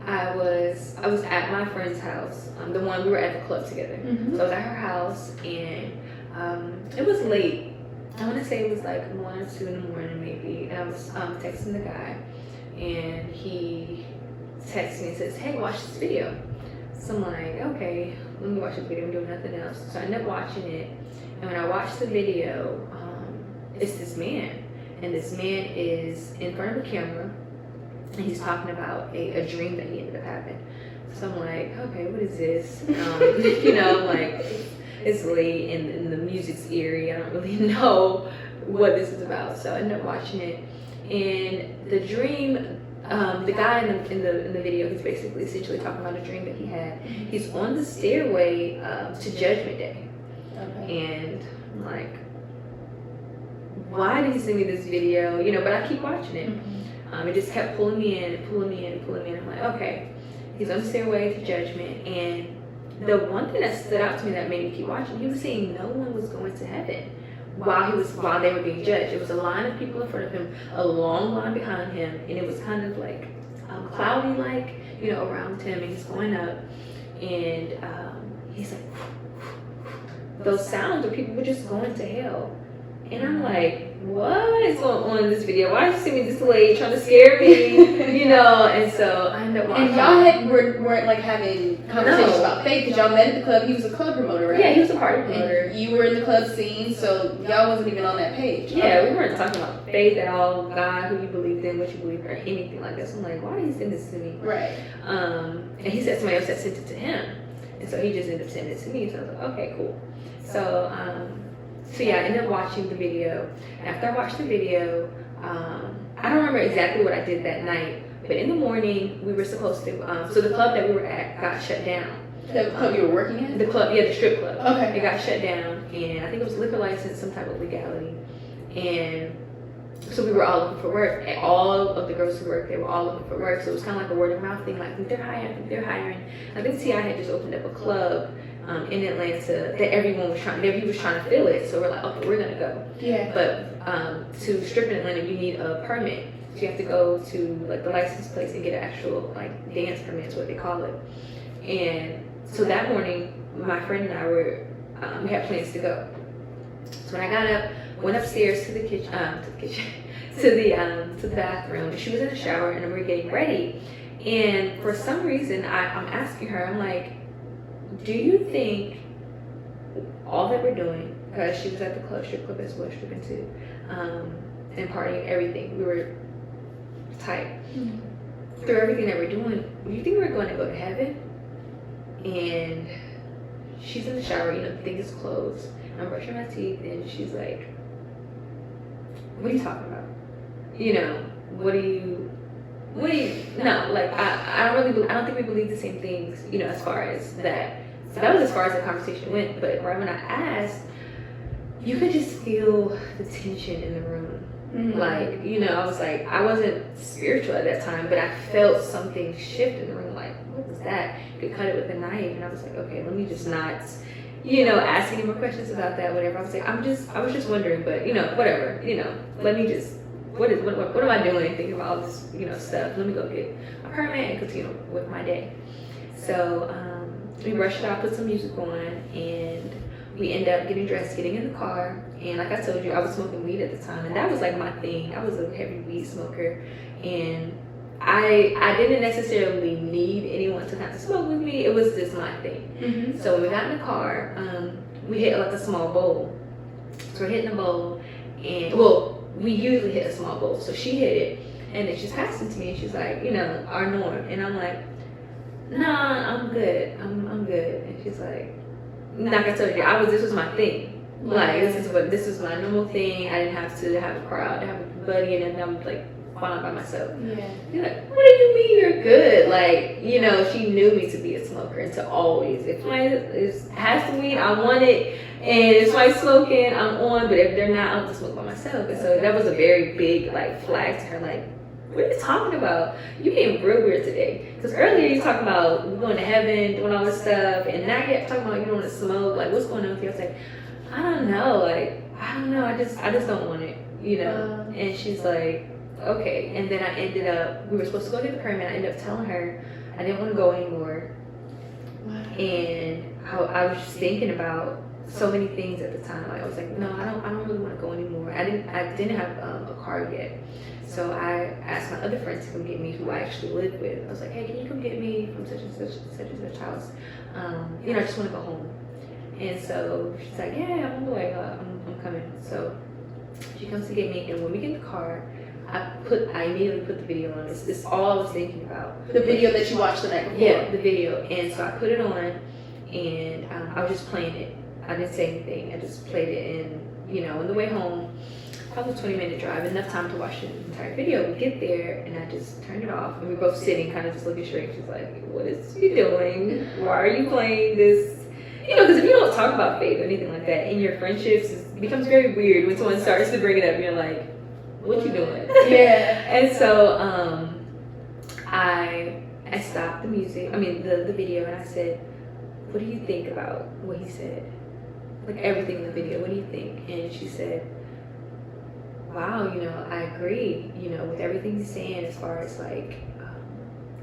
I was at my friend's house, the one we were at the club together. Mm-hmm. So I was at her house, and it was late. I want to say it was like 1 or 2 in the morning maybe, and I was texting the guy, and he texts me and says, hey, watch this video. So I'm like, okay, let me watch this video. I'm doing nothing else. So I end up watching it, and when I watched the video, it's this man, and this man is in front of a camera, and he's talking about a dream that he ended up having. So I'm like, okay, what is this? I'm like, it's late, and the music's eerie. I don't really know what this is about. So I ended up watching it, and the dream, the guy in the video, he's basically essentially talking about a dream that he had. He's on the stairway to Judgment Day. Okay. And I'm like, why did he send me this video? But I keep watching it. Mm-hmm. It just kept pulling me in. I'm like, okay, he's on the stairway to judgment. And the one thing that stood out to me that made me keep watching, he was saying no one was going to heaven while they were being judged. It was a line of people in front of him, a long line behind him, and it was kind of like cloudy, around him, and he's going up, and he's like, those sounds of people were just going to hell. And I'm like, what is going on in this video? Why did you see me this late trying to scare me? And so I ended up watching. And y'all weren't like having conversations about faith, because y'all met at the club. He was a club promoter, right? Yeah, he was a party promoter. And you were in the club scene, so y'all wasn't even on that page. Yeah, we weren't talking about faith at all, God, who you believed in, what you believed, or anything like that. So I'm like, why did he send this to me? Right. And he said somebody else had sent it to him. And so he just ended up sending it to me. So I was like, okay, cool. So yeah, I ended up watching the video. And after I watched the video, I don't remember exactly what I did that night, But in the morning, we were supposed to, so the club that we were at got shut down. The club you were working at? The club, yeah, the strip club. Okay. It got shut down, and I think it was liquor license, some type of legality. And so we were all looking for work. And all of the girls who worked, they were all looking for work. So it was kind of like a word of mouth thing, like, they're hiring. I think T.I. had just opened up a club in Atlanta that everyone was trying to fill it. So we're like, okay, we're gonna go. Yeah. But to strip in Atlanta, you need a permit. So you have to go to like the license place and get an actual like dance permit, is what they call it. And so that morning, my friend and I were, we had plans to go. So when I got up, went upstairs to the kitchen, to the bathroom. She was in the shower and we were getting ready. And for some reason, I'm asking her, I'm like, do you think all that we're doing, because she was at the club, strip club as well, stripping too, and partying, everything, we were tight. Mm-hmm. Through everything that we're doing, do you think we're going to go to heaven? And she's in the shower, you know, the thing is closed. I'm brushing my teeth, and she's like, what are you talking about? You know, no, like, I don't think we believe the same things, you know, as far as that. So that was as far as the conversation went. But right when I asked, you could just feel the tension in the room. Mm-hmm. Like, you know, I was like, I wasn't spiritual at that time, but I felt something shift in the room. Like, what was that? You could cut it with a knife. And I was like, okay, let me just not, you know, ask any more questions about that, whatever. I was like, I was just wondering, but, you know, whatever, you know, let me just, what am I doing thinking about all this, you know, stuff? Let me go get a permit and continue with my day. So we brushed it off, put some music on, and we ended up getting dressed, getting in the car. And like I told you, I was smoking weed at the time, and that was like my thing. I was a heavy weed smoker, and I didn't necessarily need anyone to have to smoke with me. It was just my thing. Mm-hmm. So when we got in the car, we hit like a small bowl. So we're hitting the bowl, and we usually hit a small bowl. So she hit it, and then she's passing to me, and she's like, you know, our norm. And I'm like, nah, I'm good. I'm good. And she's like, like I told you, this was my thing. Like, this was my normal thing. I didn't have to have a crowd, to have a buddy, and then I'm like fine by myself. Yeah. You're like, what do you mean you're good? Like, you know, she knew me to be a smoker and to always, if somebody has some weed, I want it. And if somebody's smoking, I'm on. But if they're not, I'll just smoke by myself. And so that was a very big like flag to her. Like, what are you talking about? You being real weird today. Because earlier you talking about we're going to heaven, doing all this stuff, and now you're talking about you don't want to smoke. Like, what's going on with you? I was like, I don't know. Like, I don't know. I just don't want it, you know. And she's like, okay. And then I ended up, we were supposed to go get the permit. I ended up telling her I didn't want to go anymore. Wow. And I was just thinking about so many things at the time. Like, I was like, no, I don't really want to go anymore. I didn't have a car yet. So I asked my other friends to come get me, who I actually lived with. I was like, hey, can you come get me from such and such house? You know, I just want to go home. And so she's like, yeah, I'm on the way. I'm coming. So she comes to get me, and when we get in the car, I immediately put the video on. It's all I was thinking about. The video that you watched the night before? Yeah, the video. And so I put it on, and I was just playing it. I didn't say anything. I just played it, and, you know, on the way home, probably 20-minute drive, enough time to watch the entire video. We get there, and I just turned it off, and we're both sitting, kind of just looking straight. She's like, what is she doing? Why are you playing this? You know, because if you don't talk about faith or anything like that in your friendships, it becomes very weird when someone starts to bring it up, and you're like, what you doing? Yeah. And so I stopped the music, the video, and I said, what do you think about what he said? Like, everything in the video, what do you think? And she said, wow, you know, I agree, you know, with everything he's saying, as far as like,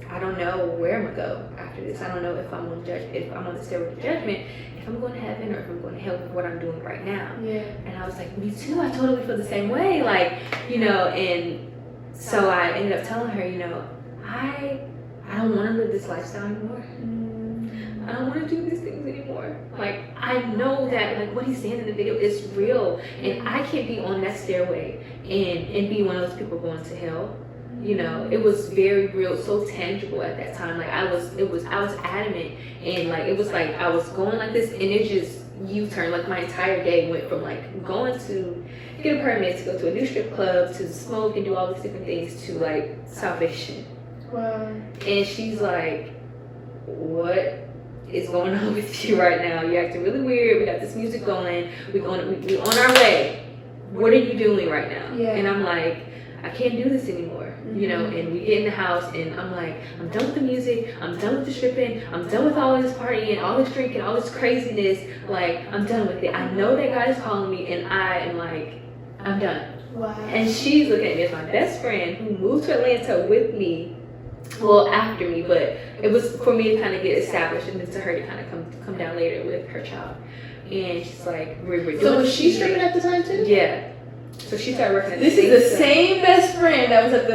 I don't know where I'm gonna go after this. I don't know if I'm on the stairway to judgment, if I'm going to heaven, or if I'm going to hell with what I'm doing right now. Yeah. And I was like, me too, I totally feel the same way. Like, you know, and so I ended up telling her, you know, I don't want to live this lifestyle anymore. I don't want to do these things anymore. Like, I know that, like, what he's saying in the video is real, and I can't be on that stairway and be one of those people going to hell. You know, it was very real, so tangible at that time. Like, I was adamant, and like, it was like I was going like this, and it just U-turn. Like, my entire day went from like going to get a permit to go to a new strip club, to smoke and do all these different things, to like salvation. Wow. And she's like, what is going on with you right now? You're acting really weird. We got this music going. We're on our way. What are you doing right now? Yeah. And I'm like, I can't do this anymore, you know. And we get in the house, and I'm like, I'm done with the music. I'm done with the stripping. I'm done with all this partying, all this drinking, all this craziness. Like, I'm done with it. I know that God is calling me, and I am like, I'm done. Wow. And she's looking at me as my best friend who moved to Atlanta with me, well, after me, but it was for me to kind of get established, and then to her to kind of come down later with her child. And she's like, we're doing. So was she stripping at the time too? Yeah. So she started working at This is the same best friend that was at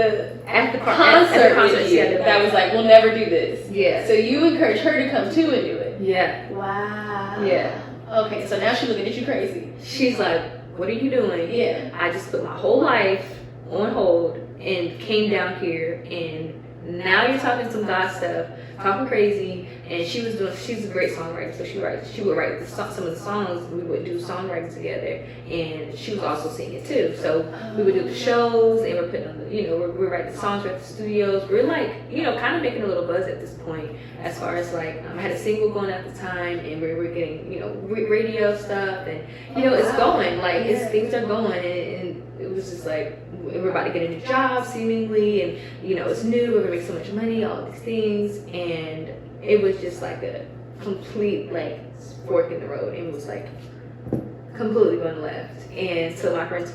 the concert with you that was like, we'll never do this. Yeah. So you encouraged her to come too and do it. Yeah. Wow. Yeah. Okay, so now she's looking at you crazy. She's like, what are you doing? Yeah. I just put my whole life on hold and came down here, and now you're talking some God stuff, talking crazy. And she's a great songwriter, so she would write some of the songs. We would do songwriting together, and she was also singing too. So we would do the shows, and we're putting on we're writing songs at the studios. We're like, kind of making a little buzz at this point, as far as like, I had a single going at the time, and we were getting, radio stuff, and it's going, like, things are going, and it was just like, we're about to get a new job seemingly, and it's new, we're gonna make so much money, all of these things, and it was just like a complete like fork in the road, and it was like completely going left. And so my friends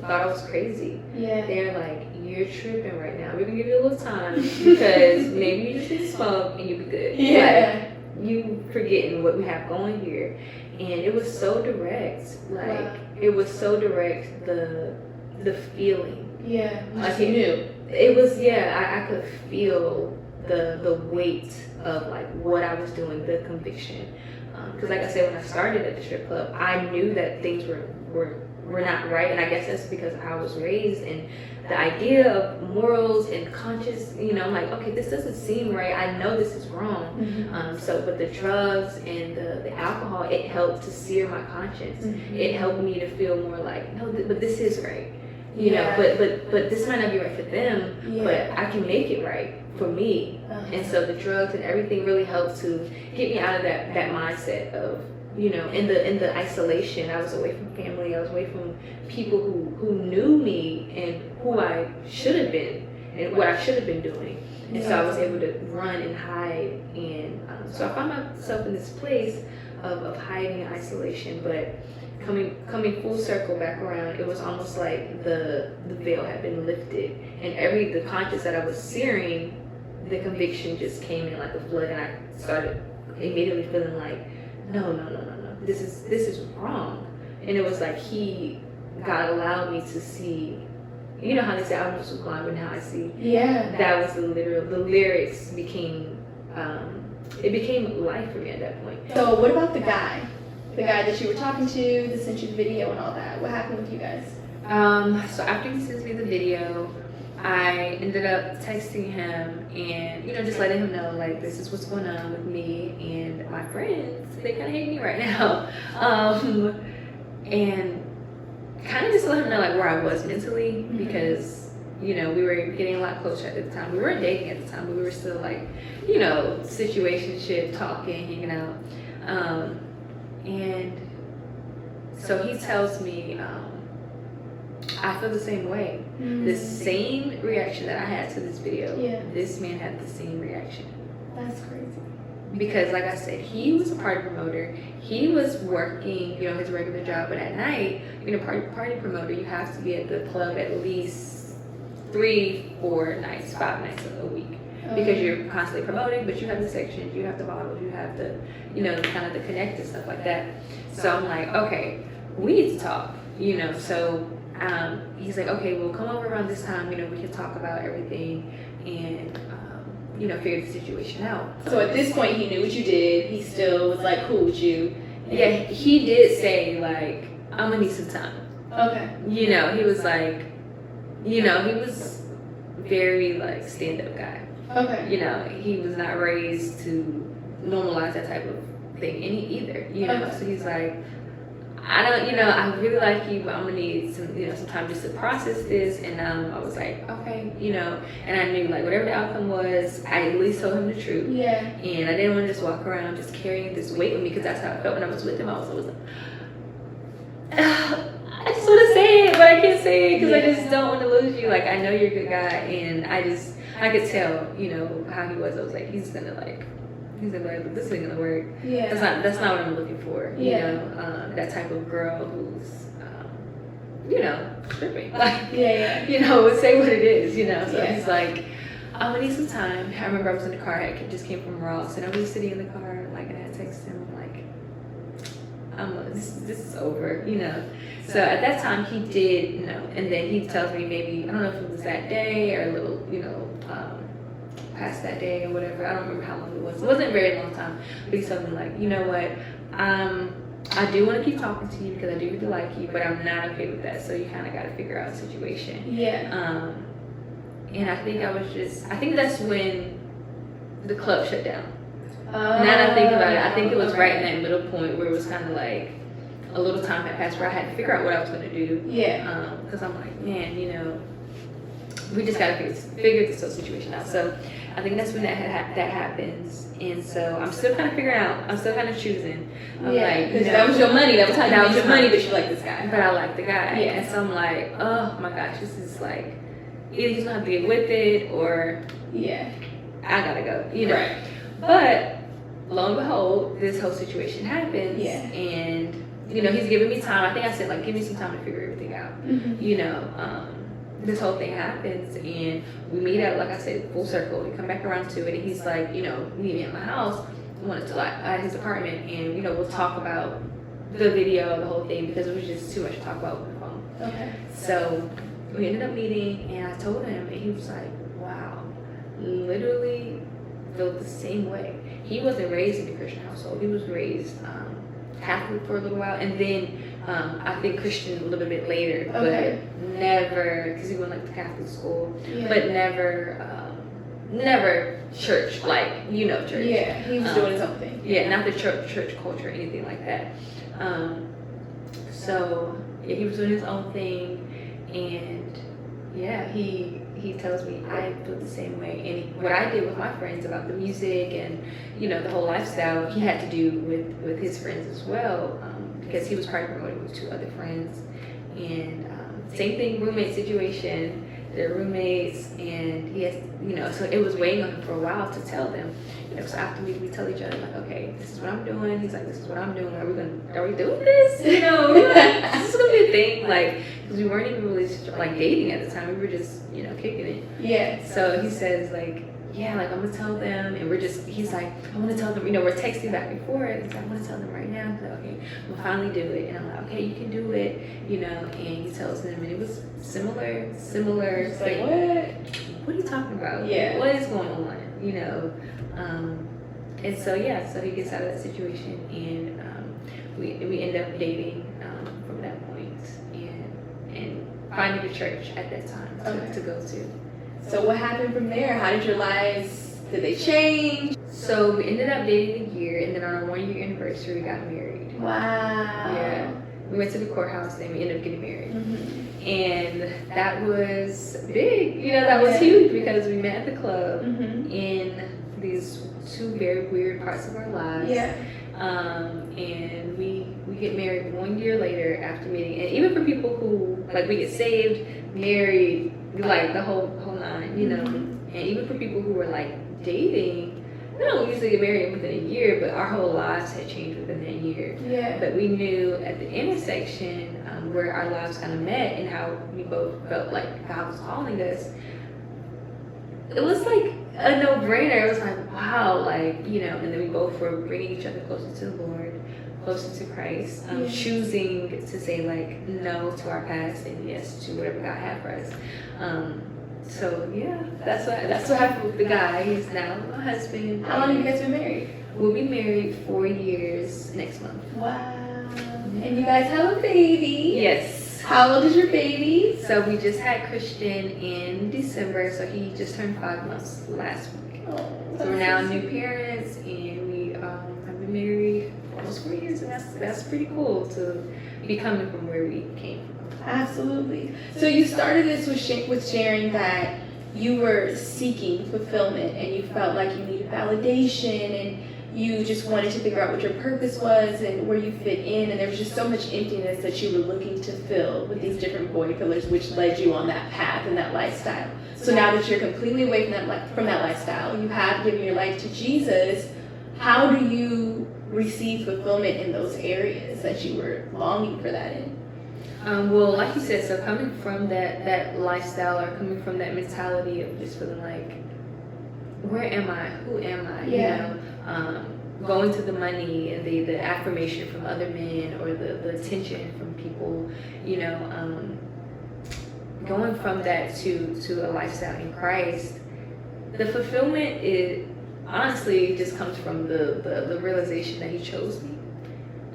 thought I was crazy. Yeah. They're like, you're tripping right now. We're gonna give you a little time because maybe you just need to smoke and you'll be good. Yeah. Like, you forgetting what we have going here. And it was so direct. Like, wow. It was so direct, the feeling. Yeah. Like, you knew. It was, I could feel the weight of like what I was doing, the conviction. Because like I said, when I started at the strip club, I knew that things were not right, and I guess that's because I was raised in the idea of morals and conscience. I'm like, okay, this doesn't seem right. I know this is wrong. Mm-hmm. But the drugs and the alcohol, it helped to sear my conscience. Mm-hmm. It helped me to feel more like, no, but this is right. But this might not be right for them, but I can make it right for me. And so the drugs and everything really helped to get me out of that mindset of, in the isolation. I was away from family. I was away from people who knew me and who I should have been and what I should have been doing. And so I was able to run and hide. And so I found myself in this place of hiding and isolation. But coming full circle back around, it was almost like the veil had been lifted, and the conscience that I was searing, the conviction just came in like a flood, and I started immediately feeling like, no, this is wrong. And it was like God allowed me to see, how they say I was blind, but now I see. Yeah. That was the lyrics became, it became life for me at that point. So what about the guy that you were talking to that sent you the video and all that? What happened with you guys? So after he sends me the video, I ended up texting him and, just letting him know, like, this is what's going on with me and my friends. They kind of hate me right now. And kind of just let him know, like, where I was mentally, because, we were getting a lot closer at the time. We weren't dating at the time, but we were still, like, situationship, talking, hanging out. And so he tells me, I feel the same way. The same reaction that I had to this video, this man had the same reaction. That's crazy. Because like I said, he was a party promoter. He was working, his regular job, but at night, party promoter, you have to be at the club at least 3, 4 nights, 5 nights a week. Because you're constantly promoting, but you have the sections, you have the bottles, you have the, kind of the connect and stuff like that. So I'm like, okay, we need to talk, So he's like, okay, we'll come over around this time, we can talk about everything and, figure the situation out. So at this point, he knew what you did. He still was like cool with you. Yeah, he did say like, I'm gonna need some time. Okay. He was like, he was very like stand-up guy. Okay. He was not raised to normalize that type of thing either, Okay. So he's like, I don't, I really like you, but I'm gonna need some time just to process this. And I was like, okay, and I knew like whatever the outcome was, I at least told him the truth. Yeah. And I didn't want to just walk around just carrying this weight with me, because that's how I felt when I was with him. I was like, I just want to say it, but I can't say it because I just don't want to lose you. Like, I know you're a good guy, and I could tell, how he was. I was like, he's gonna be like, this isn't gonna work. Yeah. That's not what I'm looking for. That type of girl who's, stripping. Like, would say what it is. So he's like, I'm gonna need some time. I remember I was in the car. I just came from Ross, and I was just sitting in the car, like, and I texted him, like, this is over. So at that time he did, and then he tells me maybe, I don't know if it was that day or a little, past that day or whatever. I don't remember how long it was. It wasn't a very long time. But he told me like, you know what, I do want to keep talking to you because I do really like you, but I'm not okay with that. So you kind of got to figure out the situation. Yeah. And I think I think that's when the club shut down. Now that I think about it, I think it was right in that middle point where it was kind of like a little time had passed where I had to figure out what I was going to do. Yeah. Because I'm like, man, we just got to figure this whole situation out. So I think that's when that happens. And so I'm still kind of figuring out. I'm still kind of choosing. Because that was your money. That was how you made your money, but you like this guy. But I like the guy. Yeah. And so I'm like, oh my gosh, this is like, either he's going to have to get with it or I got to go, Right. But lo and behold, this whole situation happens. Yeah. And, he's giving me time. I think I said, like, give me some time to figure everything out. Mm-hmm. This whole thing happens, and we meet up, like I said, full circle. We come back around to it, and he's like, meet me at my house. I wanted to, like, at his apartment, and, we'll talk about the video, the whole thing, because it was just too much to talk about over the phone. Okay. So we ended up meeting, and I told him, and he was like, wow, literally felt the same way. He wasn't raised in a Christian household. He was raised Catholic for a little while, and then I think Christian a little bit later, Okay. but never, because he went like to Catholic school, Yeah. but never church, like, church. Yeah, he was doing his own thing. Yeah, not the church culture or anything like that. So he was doing his own thing, and he tells me I feel the same way. And what I did with my friends about the music and the whole lifestyle, he had to do with his friends as well, because he was probably promoting with 2 other friends. And same thing, roommate situation. They're roommates, and he has, so it was weighing on him for a while to tell them. So after we tell each other, like, okay, this is what I'm doing. He's like, this is what I'm doing. Are we doing this? This is gonna be a thing, like, because we weren't even really like dating at the time. We were just, kicking it. Yeah. So he says, like, yeah, like, I'm gonna tell them, and he's like, I want to tell them. We're texting back and forth. He's like, I want to tell them right now. He's like, okay, we'll finally do it. And I'm like, okay, you can do it. And he tells them, and it was similar. It's Like, what are you talking about? Yeah. What is going on? And so so he gets out of that situation, and we end up dating from that point, and finding a church at that time to go to. So what happened from there? How did your lives, did they change? So we ended up dating a year, and then on our 1-year anniversary, we got married. Wow. Yeah. We went to the courthouse, and we ended up getting married. Mm-hmm. And that was big. That was huge, because we met at the club in these 2 very weird parts of our lives. Yeah. And we get married 1 year later after meeting. And even for people who, like, we get saved, married, like the whole 9, And even for people who were like dating, we don't usually get married within a year, but our whole lives had changed within that year. Yeah. But we knew at the intersection where our lives kind of met and how we both felt like God was calling us, it was like a no-brainer. It was like, wow, like, and then we both were bringing each other closer to the Lord, closer to Christ, choosing to say, like, no to our past and yes to whatever God had for us. So that's what happened with the guy. He's now my husband. How long have you guys been married? We'll be married 4 years next month. Wow. And you guys have a baby. Yes. How old is your baby? So we just had Christian in December, so he just turned 5 months last week. Oh, So we're now new parents, and we have been been married almost 4 years, and that's pretty cool to be coming from where we came from. Absolutely. So you started this with sharing that you were seeking fulfillment and you felt like you needed validation and you just wanted to figure out what your purpose was and where you fit in, and there was just so much emptiness that you were looking to fill with these different void fillers, which led you on that path and that lifestyle. So now that you're completely away from that lifestyle, you have given your life to Jesus, how do you receive fulfillment in those areas that you were longing for that in? Well, like you said, so coming from that lifestyle or coming from that mentality of just feeling like, where am I? Who am I? Yeah. You know, going to the money and the affirmation from other men or the attention from people, you know, going from that to a lifestyle in Christ, the fulfillment is honestly just comes from the realization that He chose me.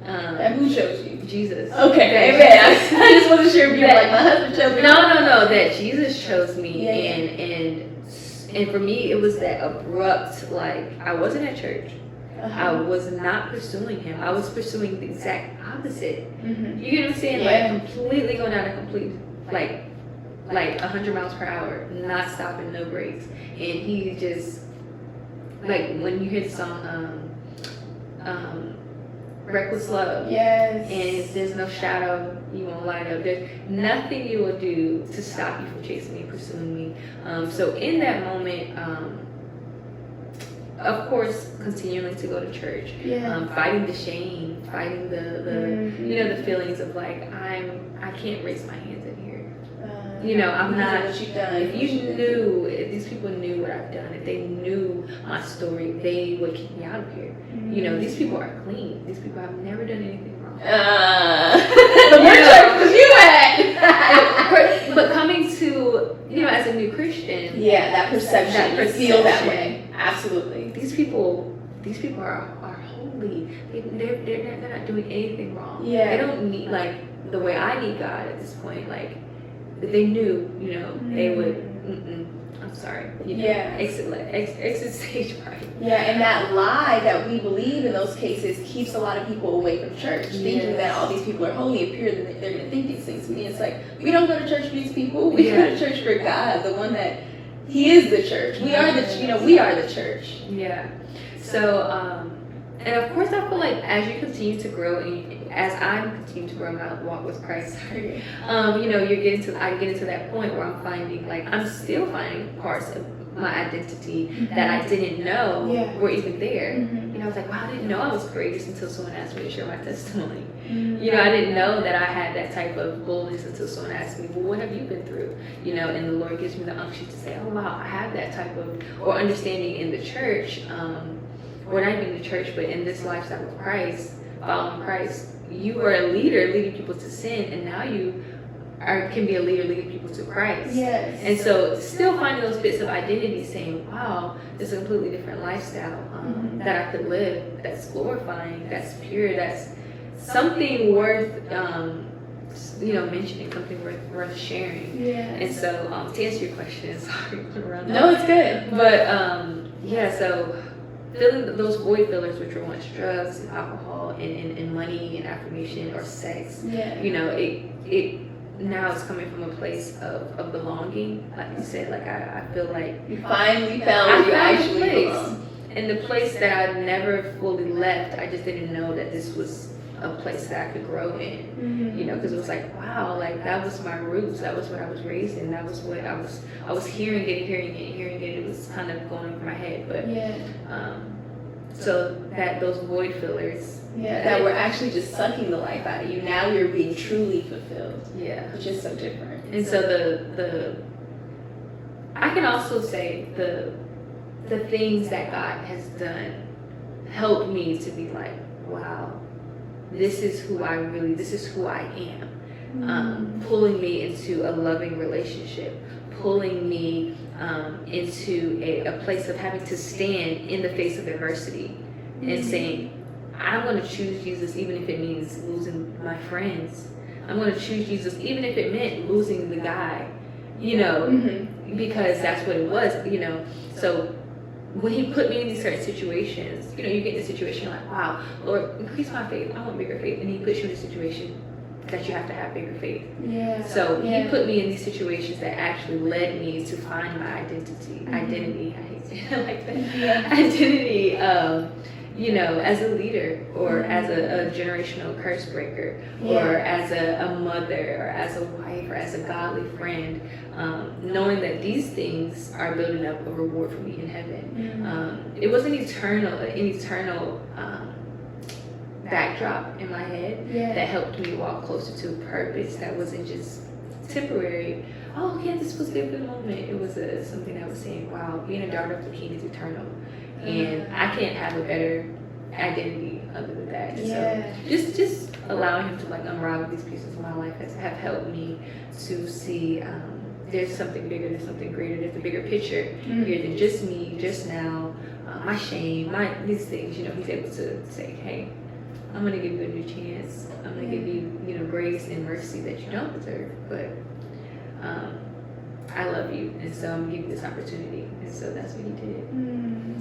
And who chose you? Jesus. Okay, amen. I just wasn't sure if you were like, my husband chose me. No, that Jesus chose me. Yeah. And for me, it was that abrupt, like, I wasn't at church. I was not pursuing Him. I was pursuing the exact opposite. Mm-hmm. You get what I'm saying? Yeah. Like, completely going down a complete, like 100 miles per hour, not stopping, no brakes. And He just, like, when you hear the song, Reckless Love. Yes. And there's no shadow you won't light up. There's nothing you will do to stop you from chasing me, pursuing me. So in that moment, of course, continuing to go to church, fighting the shame, fighting the you know, the feelings of like I can't raise my hands in here. You know, I'm not. What you've done. If these people knew what I've done, if they knew my story, they would kick me out of here. You know, these people are clean. These people have never done anything wrong. What church was you at? But coming to, you know, as a new Christian, that perception. You feel that way. Absolutely. These people are holy. They're not doing anything wrong. Yeah. They don't need, like, the way I need God at this point. Like, if they knew, you know, they would. I'm sorry. You know, exit stage right. Yeah, and that lie that we believe in those cases keeps a lot of people away from church, thinking that all these people are holy and pure, that they're going to think these things to me. It's like, we don't go to church for these people. We go to church for God, the one that He is the church. We are the church. Yeah. So, and of course, I feel like as you continue to grow, and as I continue to grow in my walk with Christ, you know, I get into that point where I'm finding, like, I'm still finding parts of my identity that I didn't know were even there. You know, I was like, wow, I didn't know I was courageous until someone asked me to share my testimony. You know, I didn't know that I had that type of boldness until someone asked me, well, what have you been through? You know, and the Lord gives me the unction to say, oh, wow, I have that type of, or understanding in the church, or not even in the church, but in this lifestyle of Christ, following Christ. You were a leader leading people to sin, and now you can be a leader leading people to Christ. Yes. And so still finding those bits of identity, saying, wow, it's a completely different lifestyle that I could live, that's glorifying, that's pure, that's something worth you know, mentioning, something worth sharing. And so to answer your question, sorry, around No, it's good. But so filling those void fillers, which were once drugs and alcohol and money and affirmation or sex, you know, it now it's coming from a place of belonging. Like you said, like I feel like you finally found where you actually belong. And the place that I never fully left, I just didn't know that this was a place that I could grow in. You know, because it was like, wow, like that was my roots. That was what I was raised in. That was what I was hearing it. It was kind of going over my head. But so that those void fillers. That were actually just sucking the life out of you. Now you're being truly fulfilled. Which is so different. And so the I can also say the things that God has done helped me to be like, wow, this is who I am. Pulling me into a loving relationship, pulling me into a place of having to stand in the face of adversity and saying, I'm going to choose Jesus even if it means losing my friends. I'm going to choose Jesus even if it meant losing the guy, you know, because that's what it was, you know. So when he put me in these certain situations, you know, you get in a situation like, wow, Lord, increase my faith. I want bigger faith. And he puts you in a situation that you have to have bigger faith. Yeah. So he put me in these situations that actually led me to find my identity. Identity, I hate saying it like that. Identity, you know, as a leader, or as a generational curse breaker, or as a mother, or as a wife, or as a godly friend, knowing that these things are building up a reward for me in heaven. It was an eternal backdrop in my head that helped me walk closer to a purpose that wasn't just temporary. Oh, yeah, this was a good moment. It was something that was saying, wow, being a daughter of the King is eternal. And I can't have a better identity other than that. So just allowing him to like unravel these pieces of my life have helped me to see there's something bigger, there's something greater, there's a bigger picture here than just me, just now, my shame, these things. You know, he's able to say, hey, I'm gonna give you a new chance. I'm gonna give you, you know, grace and mercy that you don't deserve, but I love you, and so I'm gonna give you this opportunity. And so that's what he did.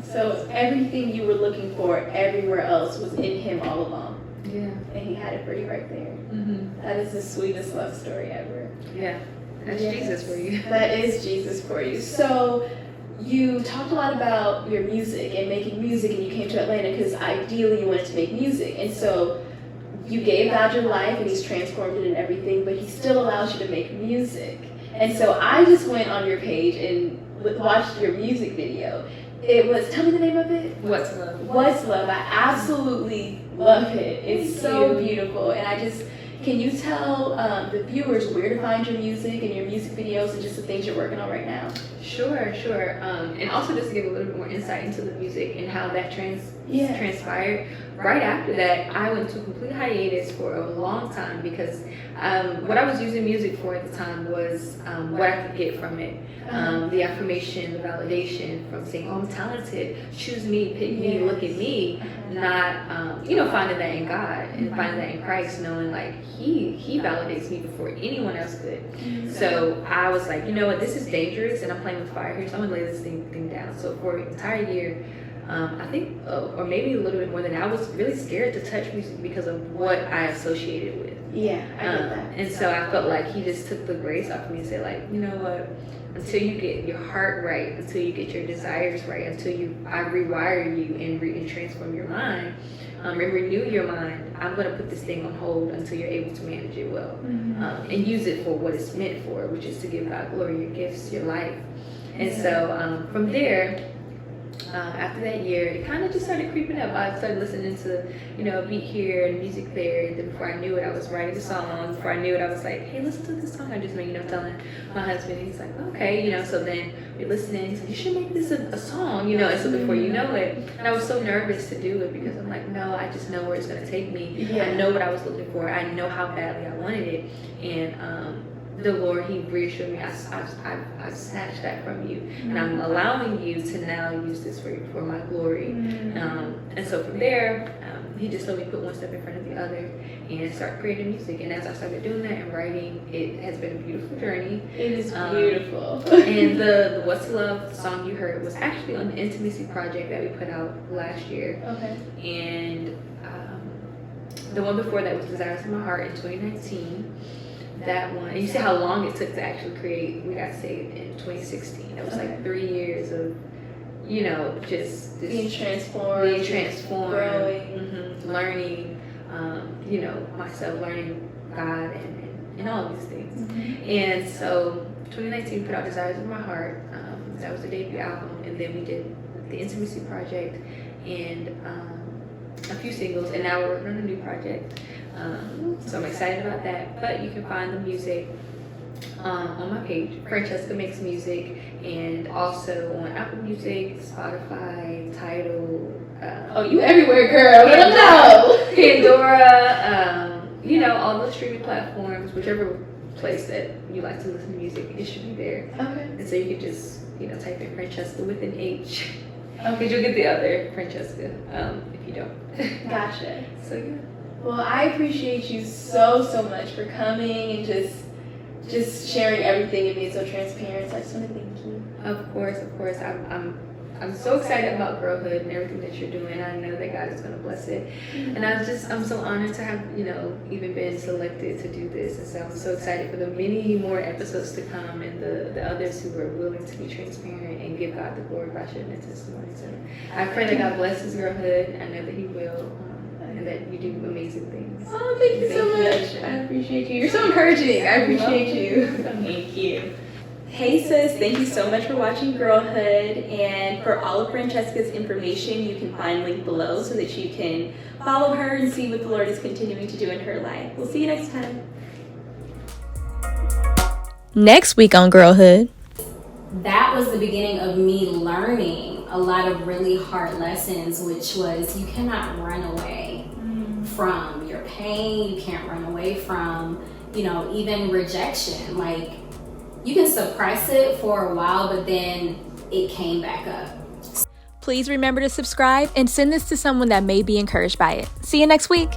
So everything you were looking for everywhere else was in him all along. Yeah. And he had it for you right there. That is the sweetest love story ever. Yeah. That's Jesus for you. That is Jesus for you. So you talked a lot about your music and making music, and you came to Atlanta because ideally you wanted to make music. And so you gave God your life, and he's transformed it and everything, but he still allows you to make music. And so I just went on your page and watched your music video. It was, tell me the name of it. What's Love? What's Love. I absolutely love it. It's so beautiful. And can you tell the viewers where to find your music and your music videos and just the things you're working on right now? Sure. And also just to give a little bit more insight into the music and how that transpired. Right after that, I went to a complete hiatus for a long time because what I was using music for at the time was what I could get from it. The affirmation, the validation from saying, oh, I'm talented, choose me, pick me, look at me. Not, finding that in God and finding that in Christ, knowing like He validates me before anyone else could. So I was like, you know what, this is dangerous and I'm playing with fire here, so I'm gonna lay this thing down. So for an entire year, I think, or maybe a little bit more than that, I was really scared to touch music because of what I associated with. Yeah, I get that. And so I felt like he just took the grace off of me and said, like, you know what, until you get your heart right, until you get your desires right, until I rewire you and transform your mind, and renew your mind, I'm going to put this thing on hold until you're able to manage it well, and use it for what it's meant for, which is to give God glory, your gifts, your life. And so from there, after that year, it kind of just started creeping up. I started listening to, a beat here and music there. And then before I knew it, I was writing a song. Before I knew it, I was like, hey, listen to this song I just made, telling my husband. And he's like, okay, so then we're listening. So you should make this a song, And so before you know it, and I was so nervous to do it because I'm like, no, I just know where it's going to take me. Yeah. I know what I was looking for. I know how badly I wanted it. And, the Lord, He reassured me, I've snatched that from you, and I'm allowing you to now use this for my glory. And so from there, He just let me put one step in front of the other and start creating music. And as I started doing that and writing, it has been a beautiful journey. It is beautiful. And the What's Love song you heard was actually on the Intimacy project that we put out last year. Okay. And the one before that was Desires of My Heart in 2019. That one, and you see how long it took to actually create. We got saved in 2016. It was like 3 years of, just being transformed, growing, learning, myself, learning God, and all of these things. And so 2019 put out Desires of My Heart. That was the debut album, and then we did the Intimacy project and a few singles, and now we're working on a new project. So I'm excited about that. But you can find the music on my page, Franchesca Makes Music, and also on Apple Music, Spotify, Tidal. You everywhere, girl. Let them know. Pandora, all those streaming platforms, whichever place that you like to listen to music, it should be there. Okay. And so you can just, type in Franchesca with an H. Because you'll get the other Franchesca if you don't. Gotcha. So yeah. Well, I appreciate you so much for coming and just sharing everything and being so transparent. So I just want to thank you. Of course. I'm so excited about Girlhood and everything that you're doing. I know that God is going to bless it. And I'm so honored to have, even been selected to do this. And so I'm so excited for the many more episodes to come and the others who are willing to be transparent and give God the glory by sharing their testimony. So I pray that God blesses Girlhood. I know that He will, and that you do amazing things. Oh, thank you so much. I appreciate you. You're so encouraging. I appreciate you. Thank you. Hey sis, thank you so much for watching Girlhood, and for all of Franchesca's information you can find linked below so that you can follow her and see what the Lord is continuing to do in her life. We'll see you next time. Next week on Girlhood. That was the beginning of me learning a lot of really hard lessons, which was you cannot run away from your pain. You can't run away from, even rejection. Like, you can suppress it for a while, but then it came back up. Please remember to subscribe and send this to someone that may be encouraged by it. See you next week.